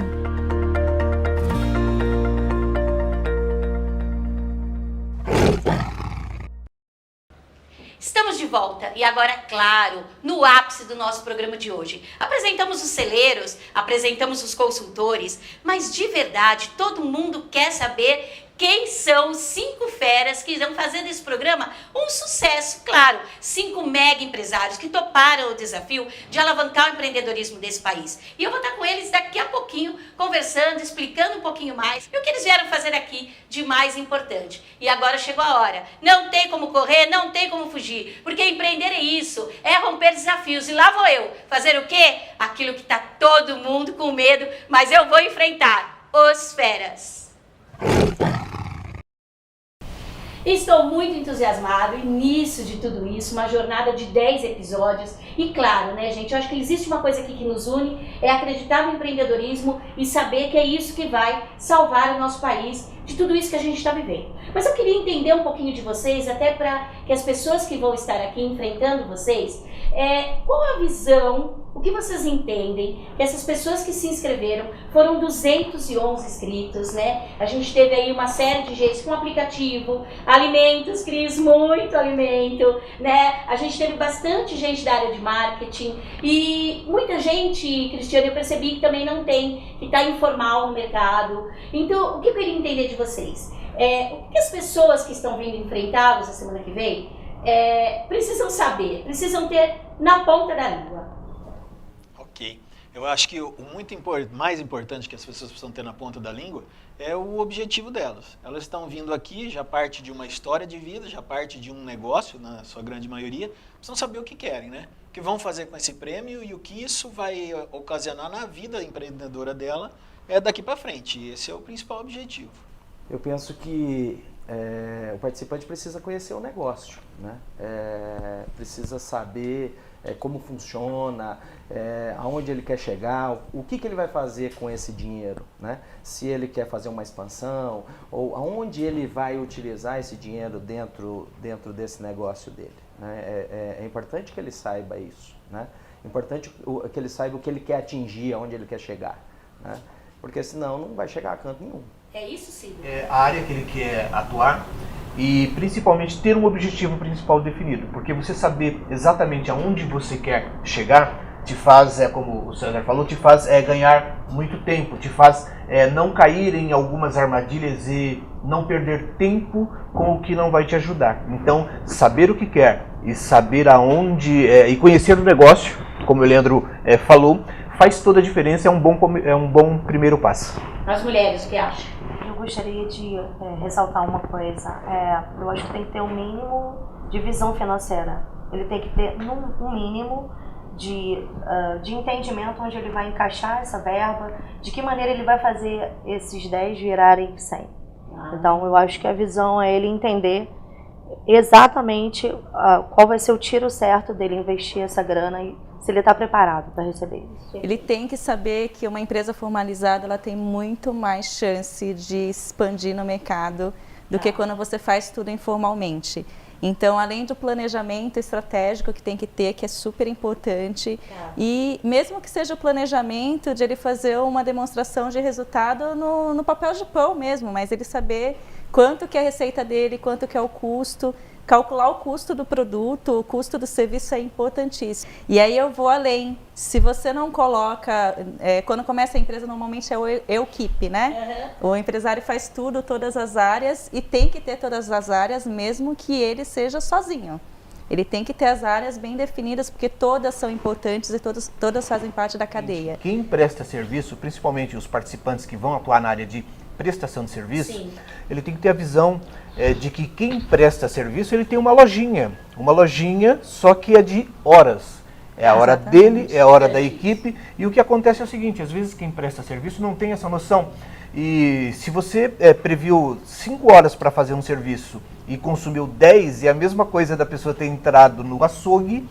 Estamos de volta e agora, claro, no ápice do nosso programa de hoje. Apresentamos os celeiros, apresentamos os consultores, mas de verdade todo mundo quer saber quem são os 5 feras que irão fazer desse programa um sucesso, claro. 5 mega empresários que toparam o desafio de alavancar o empreendedorismo desse país. E eu vou estar com eles daqui a pouquinho, conversando, explicando um pouquinho mais e o que eles vieram fazer aqui de mais importante. E agora chegou a hora. Não tem como correr, não tem como fugir, porque empreender é isso, é romper desafios. E lá vou eu fazer o quê? Aquilo que está todo mundo com medo, mas eu vou enfrentar. Os feras. Estou muito entusiasmado, início de tudo isso, uma jornada de 10 episódios. E claro, né, gente, eu acho que existe uma coisa aqui que nos une, é acreditar no empreendedorismo e saber que é isso que vai salvar o nosso país de tudo isso que a gente está vivendo. Mas eu queria entender um pouquinho de vocês, até para que as pessoas que vão estar aqui enfrentando vocês, qual a visão, o que vocês entendem, que essas pessoas que se inscreveram, foram 211 inscritos, né? A gente teve aí uma série de gente com aplicativo, alimentos, Cris, muito alimento, né? A gente teve bastante gente da área de marketing e muita gente, Cristiane, eu percebi que também não tem, que está informal no mercado. Então, o que eu queria entender de vocês? O que as pessoas que estão vindo enfrentá-los a semana que vem precisam saber, precisam ter na ponta da língua? Ok. Eu acho que o mais importante que as pessoas precisam ter na ponta da língua é o objetivo delas. Elas estão vindo aqui, já parte de uma história de vida, já parte de um negócio, na sua grande maioria, precisam saber o que querem, né? O que vão fazer com esse prêmio e o que isso vai ocasionar na vida empreendedora dela daqui para frente. Esse é o principal objetivo. Eu penso que o participante precisa conhecer o negócio, né? Precisa saber como funciona, aonde ele quer chegar, o que ele vai fazer com esse dinheiro, né? Se ele quer fazer uma expansão, ou aonde ele vai utilizar esse dinheiro dentro desse negócio dele, né? É importante que ele saiba isso, né? É importante que ele saiba o que ele quer atingir, aonde ele quer chegar, né? Porque senão não vai chegar a canto nenhum. É isso, sim. É a área que ele quer atuar e principalmente ter um objetivo principal definido, porque você saber exatamente aonde você quer chegar te faz, como o César falou, te faz ganhar muito tempo, te faz não cair em algumas armadilhas e não perder tempo com o que não vai te ajudar. Então, saber o que quer e saber aonde e conhecer o negócio, como o Leandro falou, faz toda a diferença, é um bom primeiro passo. As mulheres, o que acham? Eu gostaria de ressaltar uma coisa. Eu acho que tem que ter um mínimo de visão financeira. Ele tem que ter um mínimo de entendimento onde ele vai encaixar essa verba, de que maneira ele vai fazer esses 10 virarem 100. Então, eu acho que a visão é ele entender exatamente qual vai ser o tiro certo dele investir essa grana e se ele está preparado para receber isso. Ele tem que saber que uma empresa formalizada ela tem muito mais chance de expandir no mercado do que quando você faz tudo informalmente. Então, além do planejamento estratégico que tem que ter, que é super importante, e mesmo que seja o planejamento de ele fazer uma demonstração de resultado no papel de pão mesmo, mas ele saber quanto que é a receita dele, quanto que é o custo, calcular o custo do produto, o custo do serviço é importantíssimo. E aí eu vou além. Se você não coloca... quando começa a empresa, normalmente é o equipe, né? Uhum. O empresário faz tudo, todas as áreas, e tem que ter todas as áreas, mesmo que ele seja sozinho. Ele tem que ter as áreas bem definidas, porque todas são importantes e todas fazem parte da cadeia. Quem presta serviço, principalmente os participantes que vão atuar na área de prestação de serviço, sim, ele tem que ter a visão de que quem presta serviço, ele tem uma lojinha, só que é de horas. É a hora dele, é a hora da equipe, e o que acontece é o seguinte, às vezes quem presta serviço não tem essa noção, e se você previu 5 horas para fazer um serviço e consumiu 10, é a mesma coisa da pessoa ter entrado no açougue,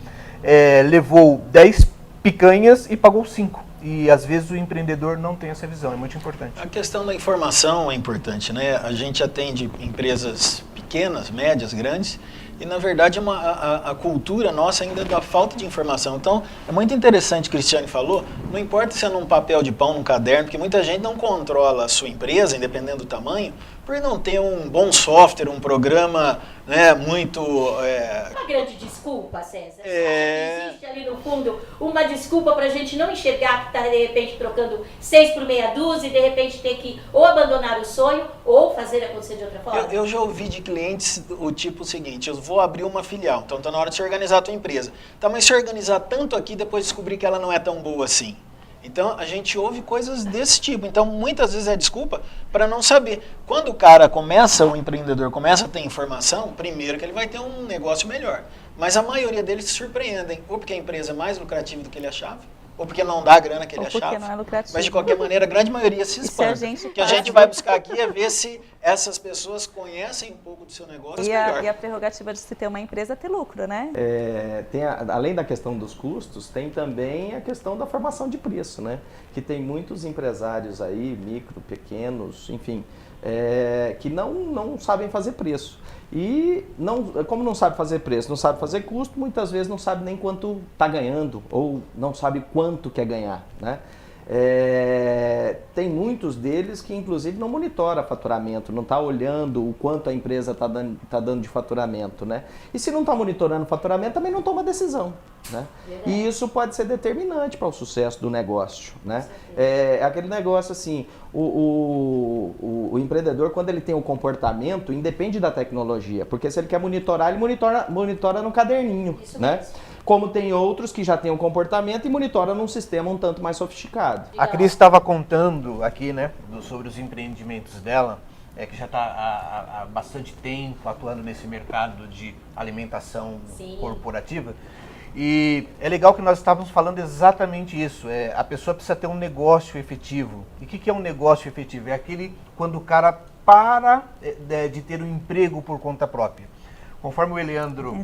levou 10 picanhas e pagou 5. E às vezes o empreendedor não tem essa visão, é muito importante. A questão da informação é importante, né? A gente atende empresas pequenas, médias, grandes, E, na verdade, a cultura nossa ainda dá falta de informação. Então, é muito interessante o que a Cristiane falou, não importa se é num papel de pão, num caderno, porque muita gente não controla a sua empresa, independendo do tamanho, por não ter um bom software, um programa, né, muito... Uma grande desculpa, César. Existe ali no fundo uma desculpa para a gente não enxergar que está, de repente, trocando 6 por meia dúzia e, de repente, ter que ou abandonar o sonho ou fazer acontecer de outra forma? Eu já ouvi de clientes o tipo seguinte, eu vou abrir uma filial, então está na hora de se organizar a tua empresa. Tá, mas se organizar tanto aqui, depois descobrir que ela não é tão boa assim. Então, a gente ouve coisas desse tipo. Então, muitas vezes é desculpa para não saber. Quando o empreendedor começa a ter informação, primeiro que ele vai ter um negócio melhor. Mas a maioria deles se surpreendem. Ou porque a empresa é mais lucrativa do que ele achava, ou porque não dá a grana que ele achava. Não é lucrativo. Mas, de qualquer maneira, a grande maioria se espanta. O que a gente vai buscar aqui é ver se essas pessoas conhecem um pouco do seu negócio melhor. E a prerrogativa de se ter uma empresa é ter lucro, né? Além da questão dos custos, tem também a questão da formação de preço, né? Que tem muitos empresários aí, micro, pequenos, enfim, que não sabem fazer preço. E como não sabe fazer preço, não sabe fazer custo, muitas vezes não sabe nem quanto está ganhando ou não sabe quanto quer ganhar, né? Tem muitos deles que inclusive não monitora faturamento, não está olhando o quanto a empresa está dando de faturamento, né? E se não está monitorando o faturamento, também não toma decisão, né? E isso pode ser determinante para o sucesso do negócio, né? Aquele negócio assim, o empreendedor, quando ele tem um comportamento, independe da tecnologia, porque se ele quer monitorar, ele monitora no caderninho, isso né? Mesmo. Como tem outros que já têm um comportamento e monitoram num sistema um tanto mais sofisticado. A Cris estava contando aqui, né, sobre os empreendimentos dela, que já está há bastante tempo atuando nesse mercado de alimentação corporativa. E é legal que nós estávamos falando exatamente isso. A pessoa precisa ter um negócio efetivo. E o que é um negócio efetivo? É aquele quando o cara para de ter um emprego por conta própria. Conforme o Eleandro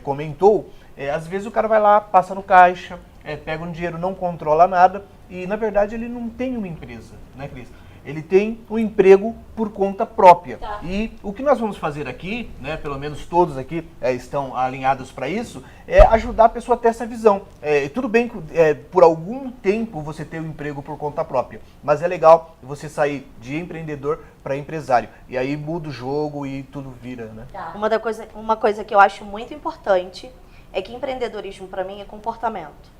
comentou, às vezes o cara vai lá, passa no caixa, pega um dinheiro, não controla nada e, na verdade, ele não tem uma empresa, né, Cris? Ele tem um emprego por conta própria. Tá. E o que nós vamos fazer aqui, né, pelo menos todos aqui estão alinhados para isso, é ajudar a pessoa a ter essa visão. Tudo bem que por algum tempo você ter um emprego por conta própria, mas é legal você sair de empreendedor para empresário. E aí muda o jogo e tudo vira, né? Tá. Uma coisa que eu acho muito importante é que empreendedorismo para mim é comportamento.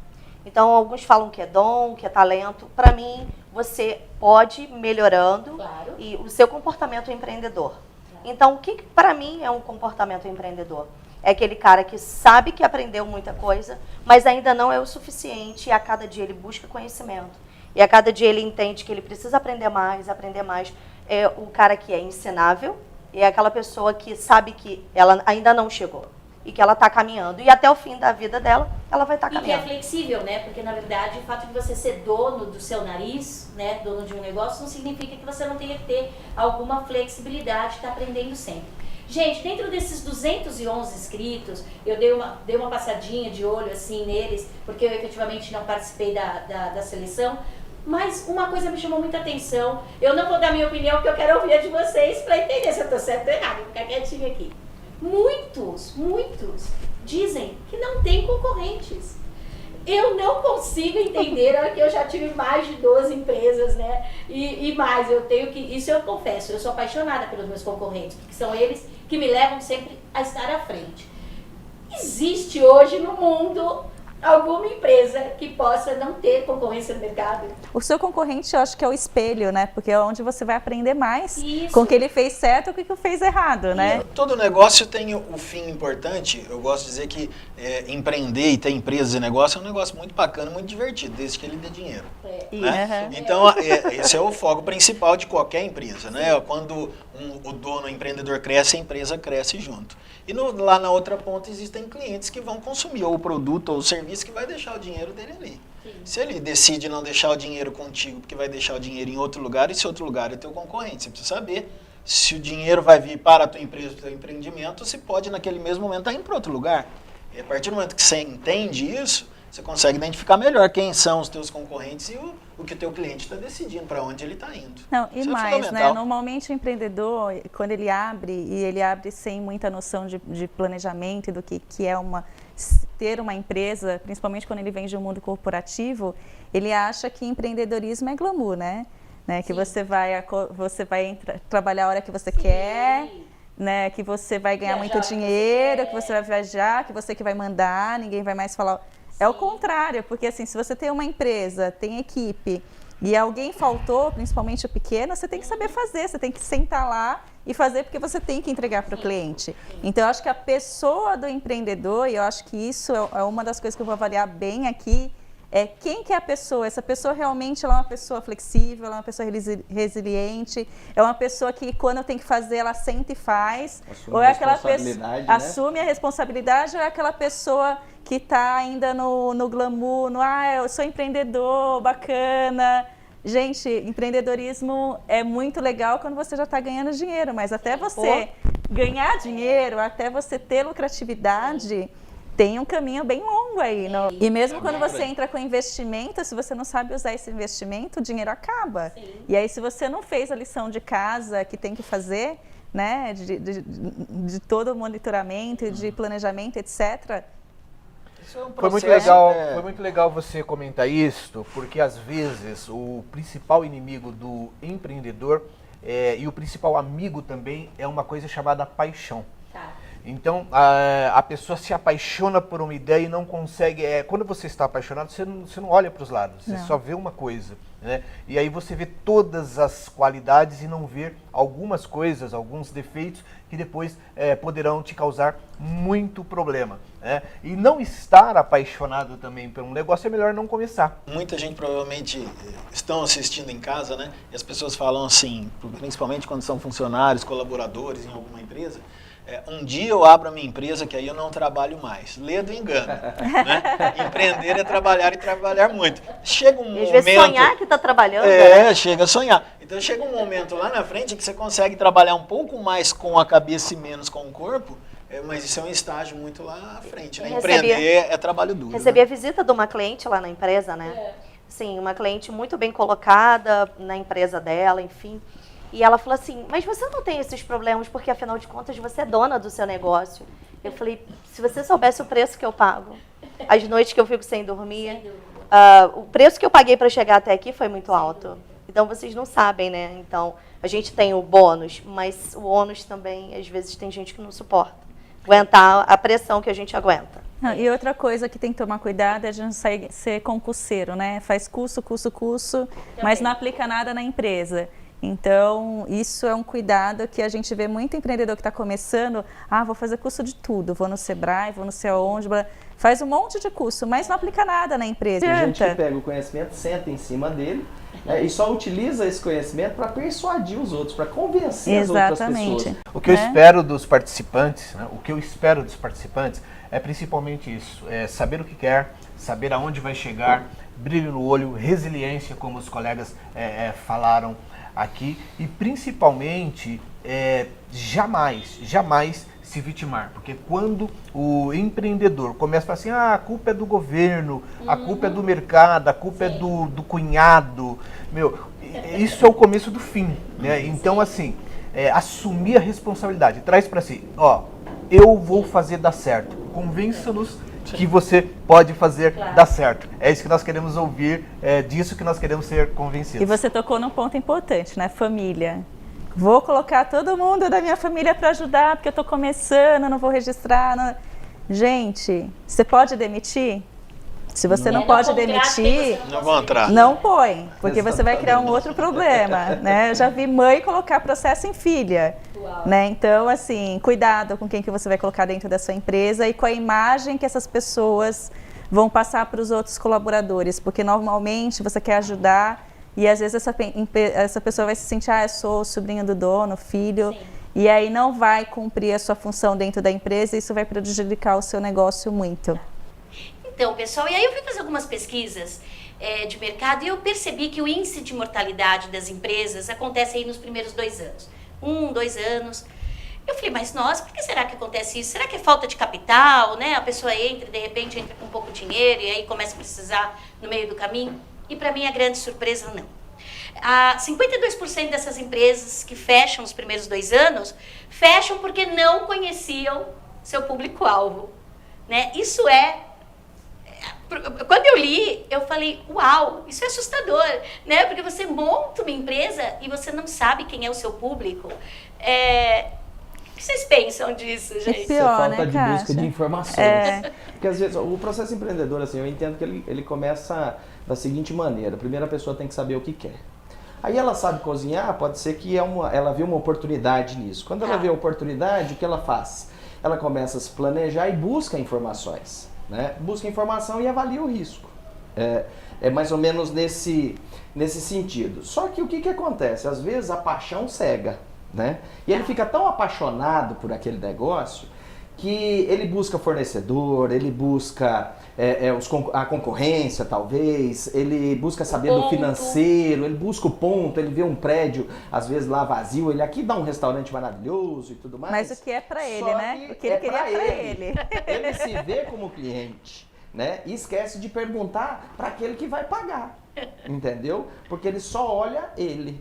Então, alguns falam que é dom, que é talento. Para mim, você pode ir melhorando e o seu comportamento é empreendedor. Então, o que para mim é um comportamento empreendedor? É aquele cara que sabe que aprendeu muita coisa, mas ainda não é o suficiente e a cada dia ele busca conhecimento. E a cada dia ele entende que ele precisa aprender mais. É o cara que é ensinável e é aquela pessoa que sabe que ela ainda não chegou. E que ela está caminhando. E até o fim da vida dela, ela vai estar caminhando. E que é flexível, né? Porque, na verdade, o fato de você ser dono do seu nariz, né? Dono de um negócio, não significa que você não tenha que ter alguma flexibilidade, está aprendendo sempre. Gente, dentro desses 211 inscritos, eu dei uma passadinha de olho, assim, neles, porque eu efetivamente não participei da seleção. Mas uma coisa me chamou muita atenção. Eu não vou dar minha opinião, porque eu quero ouvir a de vocês para entender se eu estou certo ou errado. Vou ficar quietinho aqui. Muitos dizem que não tem concorrentes. Eu não consigo entender, olha que eu já tive mais de 12 empresas, né? E mais, isso eu confesso, eu sou apaixonada pelos meus concorrentes, porque são eles que me levam sempre a estar à frente. Existe hoje no mundo alguma empresa que possa não ter concorrência no mercado? O seu concorrente, eu acho que é o espelho, né? Porque é onde você vai aprender mais com o que ele fez certo e o que ele fez errado, né? Todo negócio tem o fim importante. Eu gosto de dizer que empreender e ter empresas e negócio é um negócio muito bacana, muito divertido, desde que ele dê dinheiro. Né? Então, esse é o foco principal de qualquer empresa, né? Quando o dono, o empreendedor cresce, a empresa cresce junto. E lá na outra ponta existem clientes que vão consumir ou o produto ou o serviço que vai deixar o dinheiro dele ali. Sim. Se ele decide não deixar o dinheiro contigo, porque vai deixar o dinheiro em outro lugar, e se outro lugar é teu concorrente, você precisa saber se o dinheiro vai vir para a tua empresa, para o teu empreendimento, ou se pode naquele mesmo momento estar indo para outro lugar. E a partir do momento que você entende isso, você consegue identificar melhor quem são os teus concorrentes e o que o teu cliente está decidindo, para onde ele está indo. Não, e isso mais, né? Normalmente o empreendedor, quando ele abre sem muita noção de planejamento e do que é ter uma empresa, principalmente quando ele vem de um mundo corporativo, ele acha que empreendedorismo é glamour, né? Que você vai trabalhar a hora que você quer, né? Que você vai ganhar muito dinheiro, que você vai viajar, que você que vai mandar, ninguém vai mais falar. É o contrário, porque assim, se você tem uma empresa, tem equipe e alguém faltou, principalmente o pequeno, você tem que saber fazer, você tem que sentar lá e fazer porque você tem que entregar para o cliente. Então, eu acho que a pessoa do empreendedor, e eu acho que isso é uma das coisas que eu vou avaliar bem aqui, é quem que é a pessoa. Essa pessoa realmente ela é uma pessoa flexível, ela é uma pessoa resiliente, é uma pessoa que quando tem que fazer, ela senta e faz. Ou é aquela pessoa assume a responsabilidade, ou é aquela pessoa que está ainda no glamour, eu sou empreendedor, bacana. Gente, empreendedorismo é muito legal quando você já está ganhando dinheiro, mas até você ganhar dinheiro, até você ter lucratividade, tem um caminho bem longo aí. E mesmo quando você entra com investimento, se você não sabe usar esse investimento, o dinheiro acaba. E aí, se você não fez a lição de casa que tem que fazer, né, de todo o monitoramento, de planejamento, etc., Foi muito legal você comentar isso, porque às vezes o principal inimigo do empreendedor e o principal amigo também é uma coisa chamada paixão. Então, a pessoa se apaixona por uma ideia e não consegue... quando você está apaixonado, você não olha para os lados, você só vê uma coisa. Né? E aí você vê todas as qualidades e não vê algumas coisas, alguns defeitos que depois poderão te causar muito problema. Né? E não estar apaixonado também por um negócio é melhor não começar. Muita gente provavelmente estão assistindo em casa, né? E as pessoas falam assim, principalmente quando são funcionários, colaboradores em alguma empresa, um dia eu abro a minha empresa que aí eu não trabalho mais. Lê do engano. Né? Empreender é trabalhar e trabalhar muito. Chega um momento... Às vezes sonhar que está trabalhando. Chega a sonhar. Então chega um momento lá na frente que você consegue trabalhar um pouco mais com a cabeça e menos com o corpo, mas isso é um estágio muito lá à frente. Né? Empreender é trabalho duro. Recebi a visita de uma cliente lá na empresa, né? Sim, uma cliente muito bem colocada na empresa dela, enfim. E ela falou assim, mas você não tem esses problemas porque, afinal de contas, você é dona do seu negócio. Eu falei, se você soubesse o preço que eu pago, as noites que eu fico sem dormir, o preço que eu paguei para chegar até aqui foi muito alto. Então, vocês não sabem, né? Então, a gente tem o bônus, mas o ônus também, às vezes, tem gente que não suporta. Aguentar a pressão que a gente aguenta. E outra coisa que tem que tomar cuidado é de não ser concurseiro, né? Faz curso, mas não aplica nada na empresa. Então, isso é um cuidado que a gente vê muito empreendedor que está começando, vou fazer curso de tudo, vou no Sebrae, vou não sei aonde, faz um monte de curso, mas não aplica nada na empresa. Tem gente que pega o conhecimento, senta em cima dele, né, e só utiliza esse conhecimento para persuadir os outros, para convencer as outras pessoas. O que eu espero dos participantes, né, é principalmente isso, saber o que quer, saber aonde vai chegar, brilho no olho, resiliência, como os colegas falaram aqui, e principalmente jamais se vitimar, porque quando o empreendedor começa a falar assim, a culpa é do governo, a culpa é do mercado, a culpa é do cunhado, isso é o começo do fim, né? Então assim, assumir a responsabilidade, traz para si, eu vou fazer dar certo, convença-nos que você pode fazer dar certo. É isso que nós queremos ouvir, é disso que nós queremos ser convencidos. E você tocou num ponto importante, né? Família. Vou colocar todo mundo da minha família para ajudar, porque eu estou começando, não vou registrar. Gente, você pode demitir? Se você não pode demitir, não põe, porque você vai criar um outro problema, né? Eu já vi mãe colocar processo em filha, né? Então, assim, cuidado com quem que você vai colocar dentro da sua empresa e com a imagem que essas pessoas vão passar para os outros colaboradores, porque normalmente você quer ajudar e às vezes essa pessoa vai se sentir, eu sou o sobrinho do dono, filho, sim, e aí não vai cumprir a sua função dentro da empresa e isso vai prejudicar o seu negócio muito. Então, pessoal, e aí eu fui fazer algumas pesquisas de mercado e eu percebi que o índice de mortalidade das empresas acontece aí nos primeiros 2 anos. 2 anos. Eu falei, mas nossa, por que será que acontece isso? Será que é falta de capital, né? A pessoa entra, de repente entra com pouco dinheiro e aí começa a precisar no meio do caminho? E para mim a grande surpresa, não. 52% dessas empresas que fecham nos primeiros 2 anos, fecham porque não conheciam seu público-alvo, né? Isso quando eu li, eu falei, uau, isso é assustador, né? Porque você monta uma empresa e você não sabe quem é o seu público. O que vocês pensam disso, gente? Isso é falta de busca de informações. Porque às vezes o processo empreendedor, assim, eu entendo que ele começa da seguinte maneira. Primeiro a pessoa tem que saber o que quer. Aí ela sabe cozinhar, pode ser que ela viu uma oportunidade nisso. Quando ela vê a oportunidade, o que ela faz? Ela começa a se planejar e busca informações, né? Busca informação e avalia o risco. É mais ou menos nesse sentido. Só que o que acontece? Às vezes a paixão cega, né? E ele fica tão apaixonado por aquele negócio que ele busca fornecedor, ele busca a concorrência, talvez, ele busca saber do financeiro, ele busca o ponto, ele vê um prédio, às vezes lá vazio, ele aqui dá um restaurante maravilhoso e tudo mais. Mas o que é para ele, né? O que ele queria para ele. Ele se vê como cliente, né? E esquece de perguntar para aquele que vai pagar, entendeu? Porque ele só olha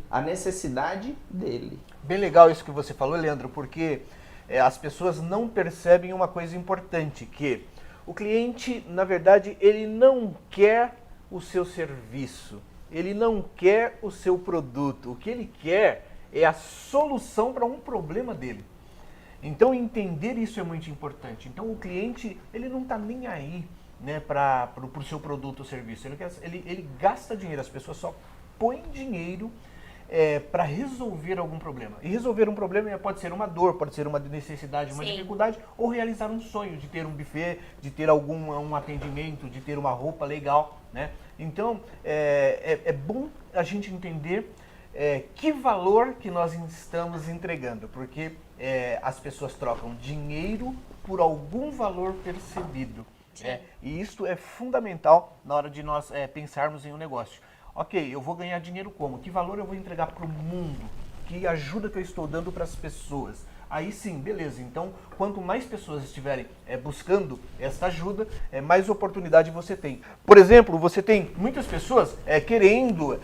a necessidade dele. Bem legal isso que você falou, Leandro, porque as pessoas não percebem uma coisa importante, que o cliente, na verdade, ele não quer o seu serviço, ele não quer o seu produto. O que ele quer é a solução para um problema dele. Então, entender isso é muito importante. Então, o cliente, ele não está nem aí, né, para o seu produto ou serviço. Ele gasta dinheiro, as pessoas só põem dinheiro para resolver algum problema. E resolver um problema pode ser uma dor, pode ser uma necessidade, uma dificuldade, ou realizar um sonho de ter um buffet, de ter um atendimento, de ter uma roupa legal, né? Então, é bom a gente entender que valor que nós estamos entregando, porque as pessoas trocam dinheiro por algum valor percebido. E isso é fundamental na hora de nós pensarmos em um negócio. Ok, eu vou ganhar dinheiro como? Que valor eu vou entregar para o mundo? Que ajuda que eu estou dando para as pessoas? Aí sim, beleza. Então, quanto mais pessoas estiverem buscando essa ajuda, mais oportunidade você tem. Por exemplo, você tem muitas pessoas querendo,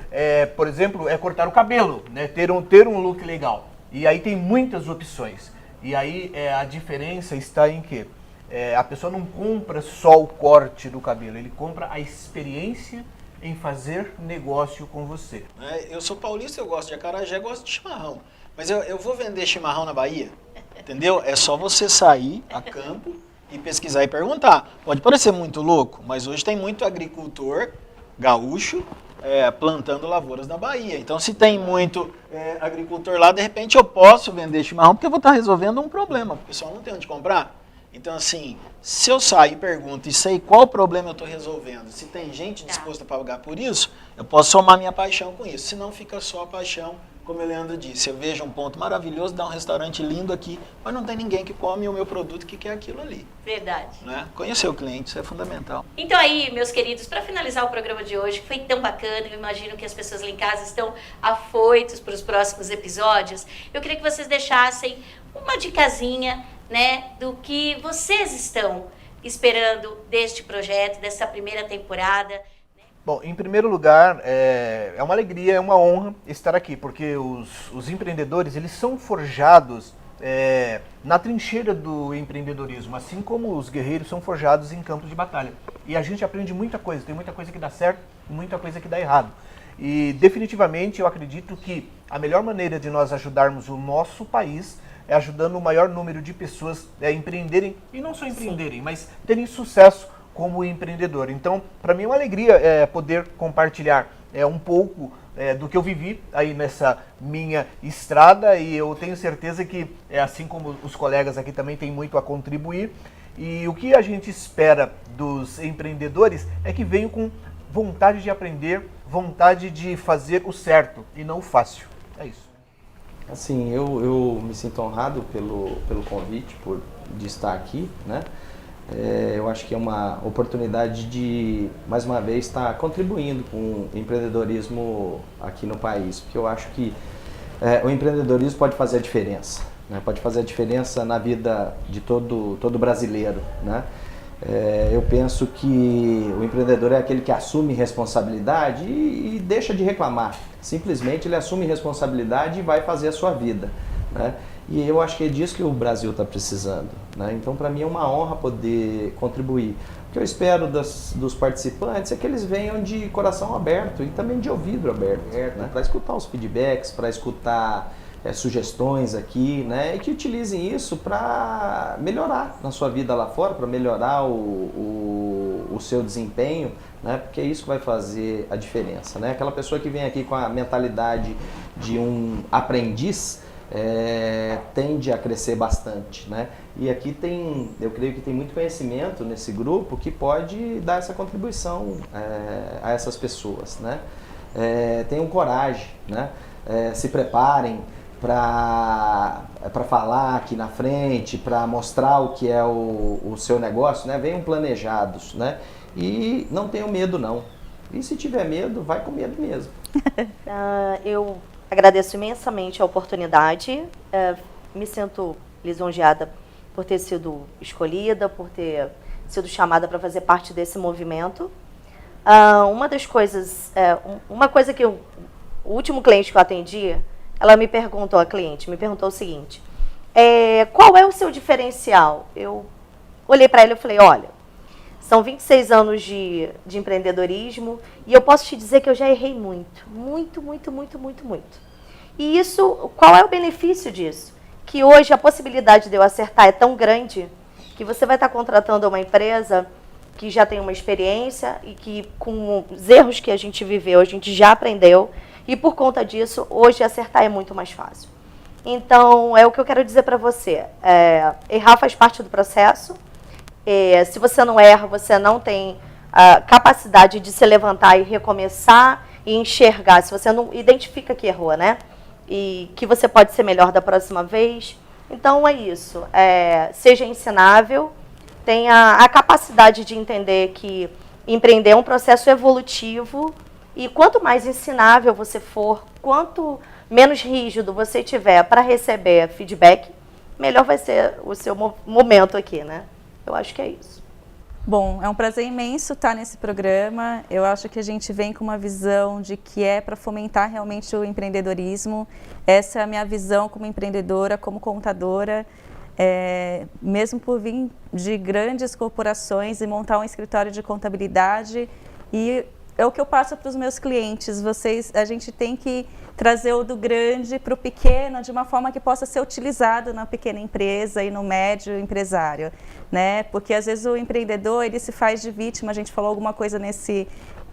por exemplo, cortar o cabelo, né? ter um look legal. E aí tem muitas opções. E aí a diferença está em que a pessoa não compra só o corte do cabelo, ele compra a experiência em fazer negócio com você. Eu sou paulista, eu gosto de acarajé, gosto de chimarrão. Mas eu vou vender chimarrão na Bahia, entendeu? É só você sair a campo e pesquisar e perguntar. Pode parecer muito louco, mas hoje tem muito agricultor gaúcho plantando lavouras na Bahia. Então, se tem muito agricultor lá, de repente eu posso vender chimarrão porque eu vou estar resolvendo um problema. O pessoal não tem onde comprar. Então, assim, se eu sair e pergunto e sei qual problema eu estou resolvendo, se tem gente disposta a pagar por isso, eu posso somar minha paixão com isso. Se não, fica só a paixão, como o Leandro disse. Eu vejo um ponto maravilhoso, dá um restaurante lindo aqui, mas não tem ninguém que come o meu produto que quer aquilo ali. Verdade. Né? Conhecer o cliente, isso é fundamental. Então aí, meus queridos, para finalizar o programa de hoje, que foi tão bacana, eu imagino que as pessoas lá em casa estão afoitos para os próximos episódios, eu queria que vocês deixassem uma dicasinha, né, do que vocês estão esperando deste projeto, dessa primeira temporada. Bom, em primeiro lugar, é uma alegria, é uma honra estar aqui, porque os empreendedores, eles são forjados na trincheira do empreendedorismo, assim como os guerreiros são forjados em campos de batalha. E a gente aprende muita coisa, tem muita coisa que dá certo e muita coisa que dá errado. E definitivamente eu acredito que a melhor maneira de nós ajudarmos o nosso país é ajudando o maior número de pessoas a empreenderem, e não só empreenderem, mas terem sucesso como empreendedor. Então, para mim é uma alegria poder compartilhar um pouco do que eu vivi aí nessa minha estrada, e eu tenho certeza que, assim como os colegas aqui também têm muito a contribuir, e o que a gente espera dos empreendedores é que venham com vontade de aprender, vontade de fazer o certo e não o fácil. É isso. Assim, eu me sinto honrado pelo convite, de estar aqui, né? Eu acho que é uma oportunidade de, mais uma vez, estar contribuindo com o empreendedorismo aqui no país, porque eu acho que o empreendedorismo pode fazer a diferença, né? Pode fazer a diferença na vida de todo brasileiro, né? Eu penso que o empreendedor é aquele que assume responsabilidade e deixa de reclamar. Simplesmente ele assume responsabilidade e vai fazer a sua vida, né? E eu acho que é disso que o Brasil está precisando, né? Então, para mim é uma honra poder contribuir. O que eu espero dos participantes é que eles venham de coração aberto e também de ouvido aberto, né? Para escutar os feedbacks, para escutar sugestões aqui, né? E que utilizem isso para melhorar na sua vida lá fora, para melhorar o seu desempenho, né? Porque é isso que vai fazer a diferença, né? Aquela pessoa que vem aqui com a mentalidade de um aprendiz, tende a crescer bastante, né? E aqui eu creio que tem muito conhecimento nesse grupo que pode dar essa contribuição a essas pessoas, né? Tenham coragem, né? Se preparem para falar aqui na frente, para mostrar o que é o seu negócio, né? Venham planejados, né? E não tenham medo, não. E se tiver medo, vai com medo mesmo. Eu agradeço imensamente a oportunidade, me sinto lisonjeada por ter sido escolhida, por ter sido chamada para fazer parte desse movimento. Uma das coisas, uma coisa que o último cliente que eu atendi, ela me perguntou, o seguinte, qual é o seu diferencial? Eu olhei para ela e falei, olha, são 26 anos de empreendedorismo e eu posso te dizer que eu já errei muito. E isso, qual é o benefício disso? Que hoje a possibilidade de eu acertar é tão grande que você vai estar contratando uma empresa que já tem uma experiência e que com os erros que a gente viveu, a gente já aprendeu e por conta disso, hoje acertar é muito mais fácil. Então, é o que eu quero dizer para você. Errar faz parte do processo. Se você não erra, você não tem a capacidade de se levantar e recomeçar e enxergar. Se você não identifica que errou, né? E que você pode ser melhor da próxima vez. Então, é isso. Seja ensinável, tenha a capacidade de entender que empreender é um processo evolutivo e quanto mais ensinável você for, quanto menos rígido você tiver para receber feedback, melhor vai ser o seu momento aqui, né? Eu acho que é isso. Bom, é um prazer imenso estar nesse programa. Eu acho que a gente vem com uma visão de que é para fomentar realmente o empreendedorismo. Essa é a minha visão como empreendedora, como contadora. Mesmo por vir de grandes corporações e montar um escritório de contabilidade. E é o que eu passo para os meus clientes. A gente tem que trazer o do grande para o pequeno de uma forma que possa ser utilizado na pequena empresa e no médio empresário, né? Porque às vezes o empreendedor ele se faz de vítima. A gente falou alguma coisa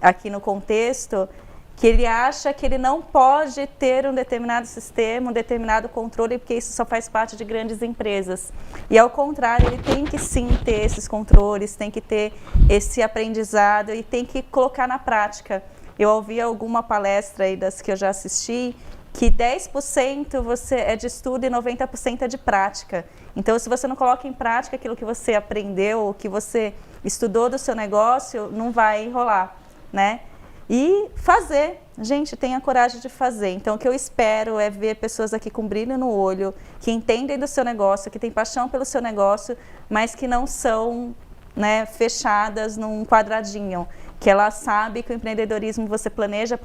aqui no contexto que ele acha que ele não pode ter um determinado sistema, um determinado controle, porque isso só faz parte de grandes empresas. E ao contrário, ele tem que sim ter esses controles, tem que ter esse aprendizado e tem que colocar na prática. Eu ouvi alguma palestra aí das que eu já assisti, que 10% é de estudo e 90% é de prática. Então, se você não coloca em prática aquilo que você aprendeu, o que você estudou do seu negócio, não vai rolar, né? E fazer, gente, tenha coragem de fazer. Então, o que eu espero é ver pessoas aqui com brilho no olho, que entendem do seu negócio, que têm paixão pelo seu negócio, mas que não são, né, fechadas num quadradinho. Que ela sabe que o empreendedorismo você planeja,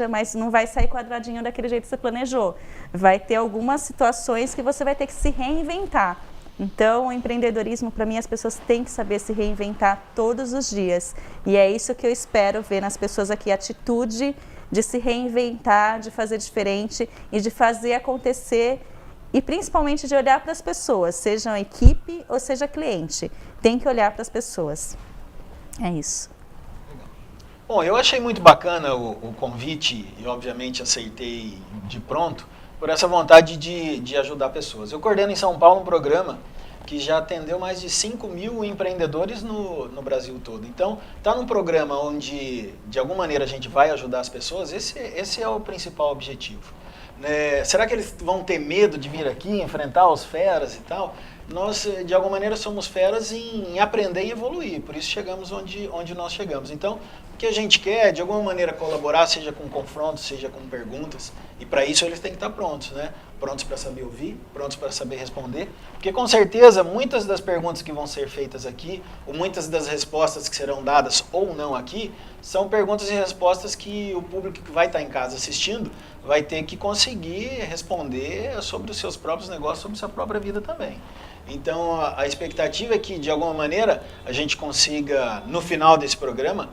mas não vai sair quadradinho daquele jeito que você planejou. Vai ter algumas situações que você vai ter que se reinventar. Então, o empreendedorismo, para mim, as pessoas têm que saber se reinventar todos os dias. E é isso que eu espero ver nas pessoas aqui, a atitude de se reinventar, de fazer diferente e de fazer acontecer e principalmente de olhar para as pessoas, seja equipe ou seja cliente. Tem que olhar para as pessoas. É isso. Bom, eu achei muito bacana o convite e obviamente aceitei de pronto por essa vontade de ajudar pessoas. Eu coordeno em São Paulo um programa que já atendeu mais de 5.000 empreendedores no Brasil todo. Então, está num programa onde, de alguma maneira, a gente vai ajudar as pessoas, esse é o principal objetivo. Será que eles vão ter medo de vir aqui, enfrentar os feras e tal? nós, de alguma maneira, somos feras em aprender e evoluir. Por isso chegamos onde nós chegamos. Então, o que a gente quer é, de alguma maneira, colaborar, seja com confrontos, seja com perguntas. E para isso eles têm que estar prontos, né? Prontos para saber ouvir, prontos para saber responder. Porque, com certeza, muitas das perguntas que vão ser feitas aqui, ou muitas das respostas que serão dadas ou não aqui, são perguntas e respostas que o público que vai estar em casa assistindo vai ter que conseguir responder sobre os seus próprios negócios, sobre a sua própria vida também. Então, a expectativa é que, de alguma maneira, a gente consiga, no final desse programa,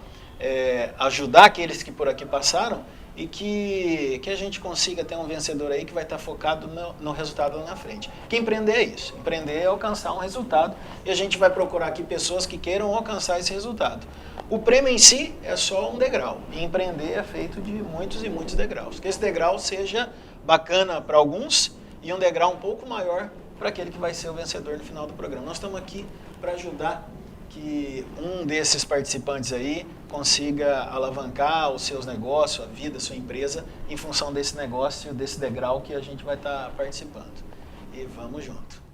ajudar aqueles que por aqui passaram e que a gente consiga ter um vencedor aí que vai estar focado no resultado lá na frente. Que empreender é isso. Empreender é alcançar um resultado e a gente vai procurar aqui pessoas que queiram alcançar esse resultado. O prêmio em si é só um degrau e empreender é feito de muitos e muitos degraus. Que esse degrau seja bacana para alguns e um degrau um pouco maior para aquele que vai ser o vencedor no final do programa. Nós estamos aqui para ajudar que um desses participantes aí consiga alavancar os seus negócios, a vida, a sua empresa, em função desse negócio, desse degrau que a gente vai estar participando. E vamos junto.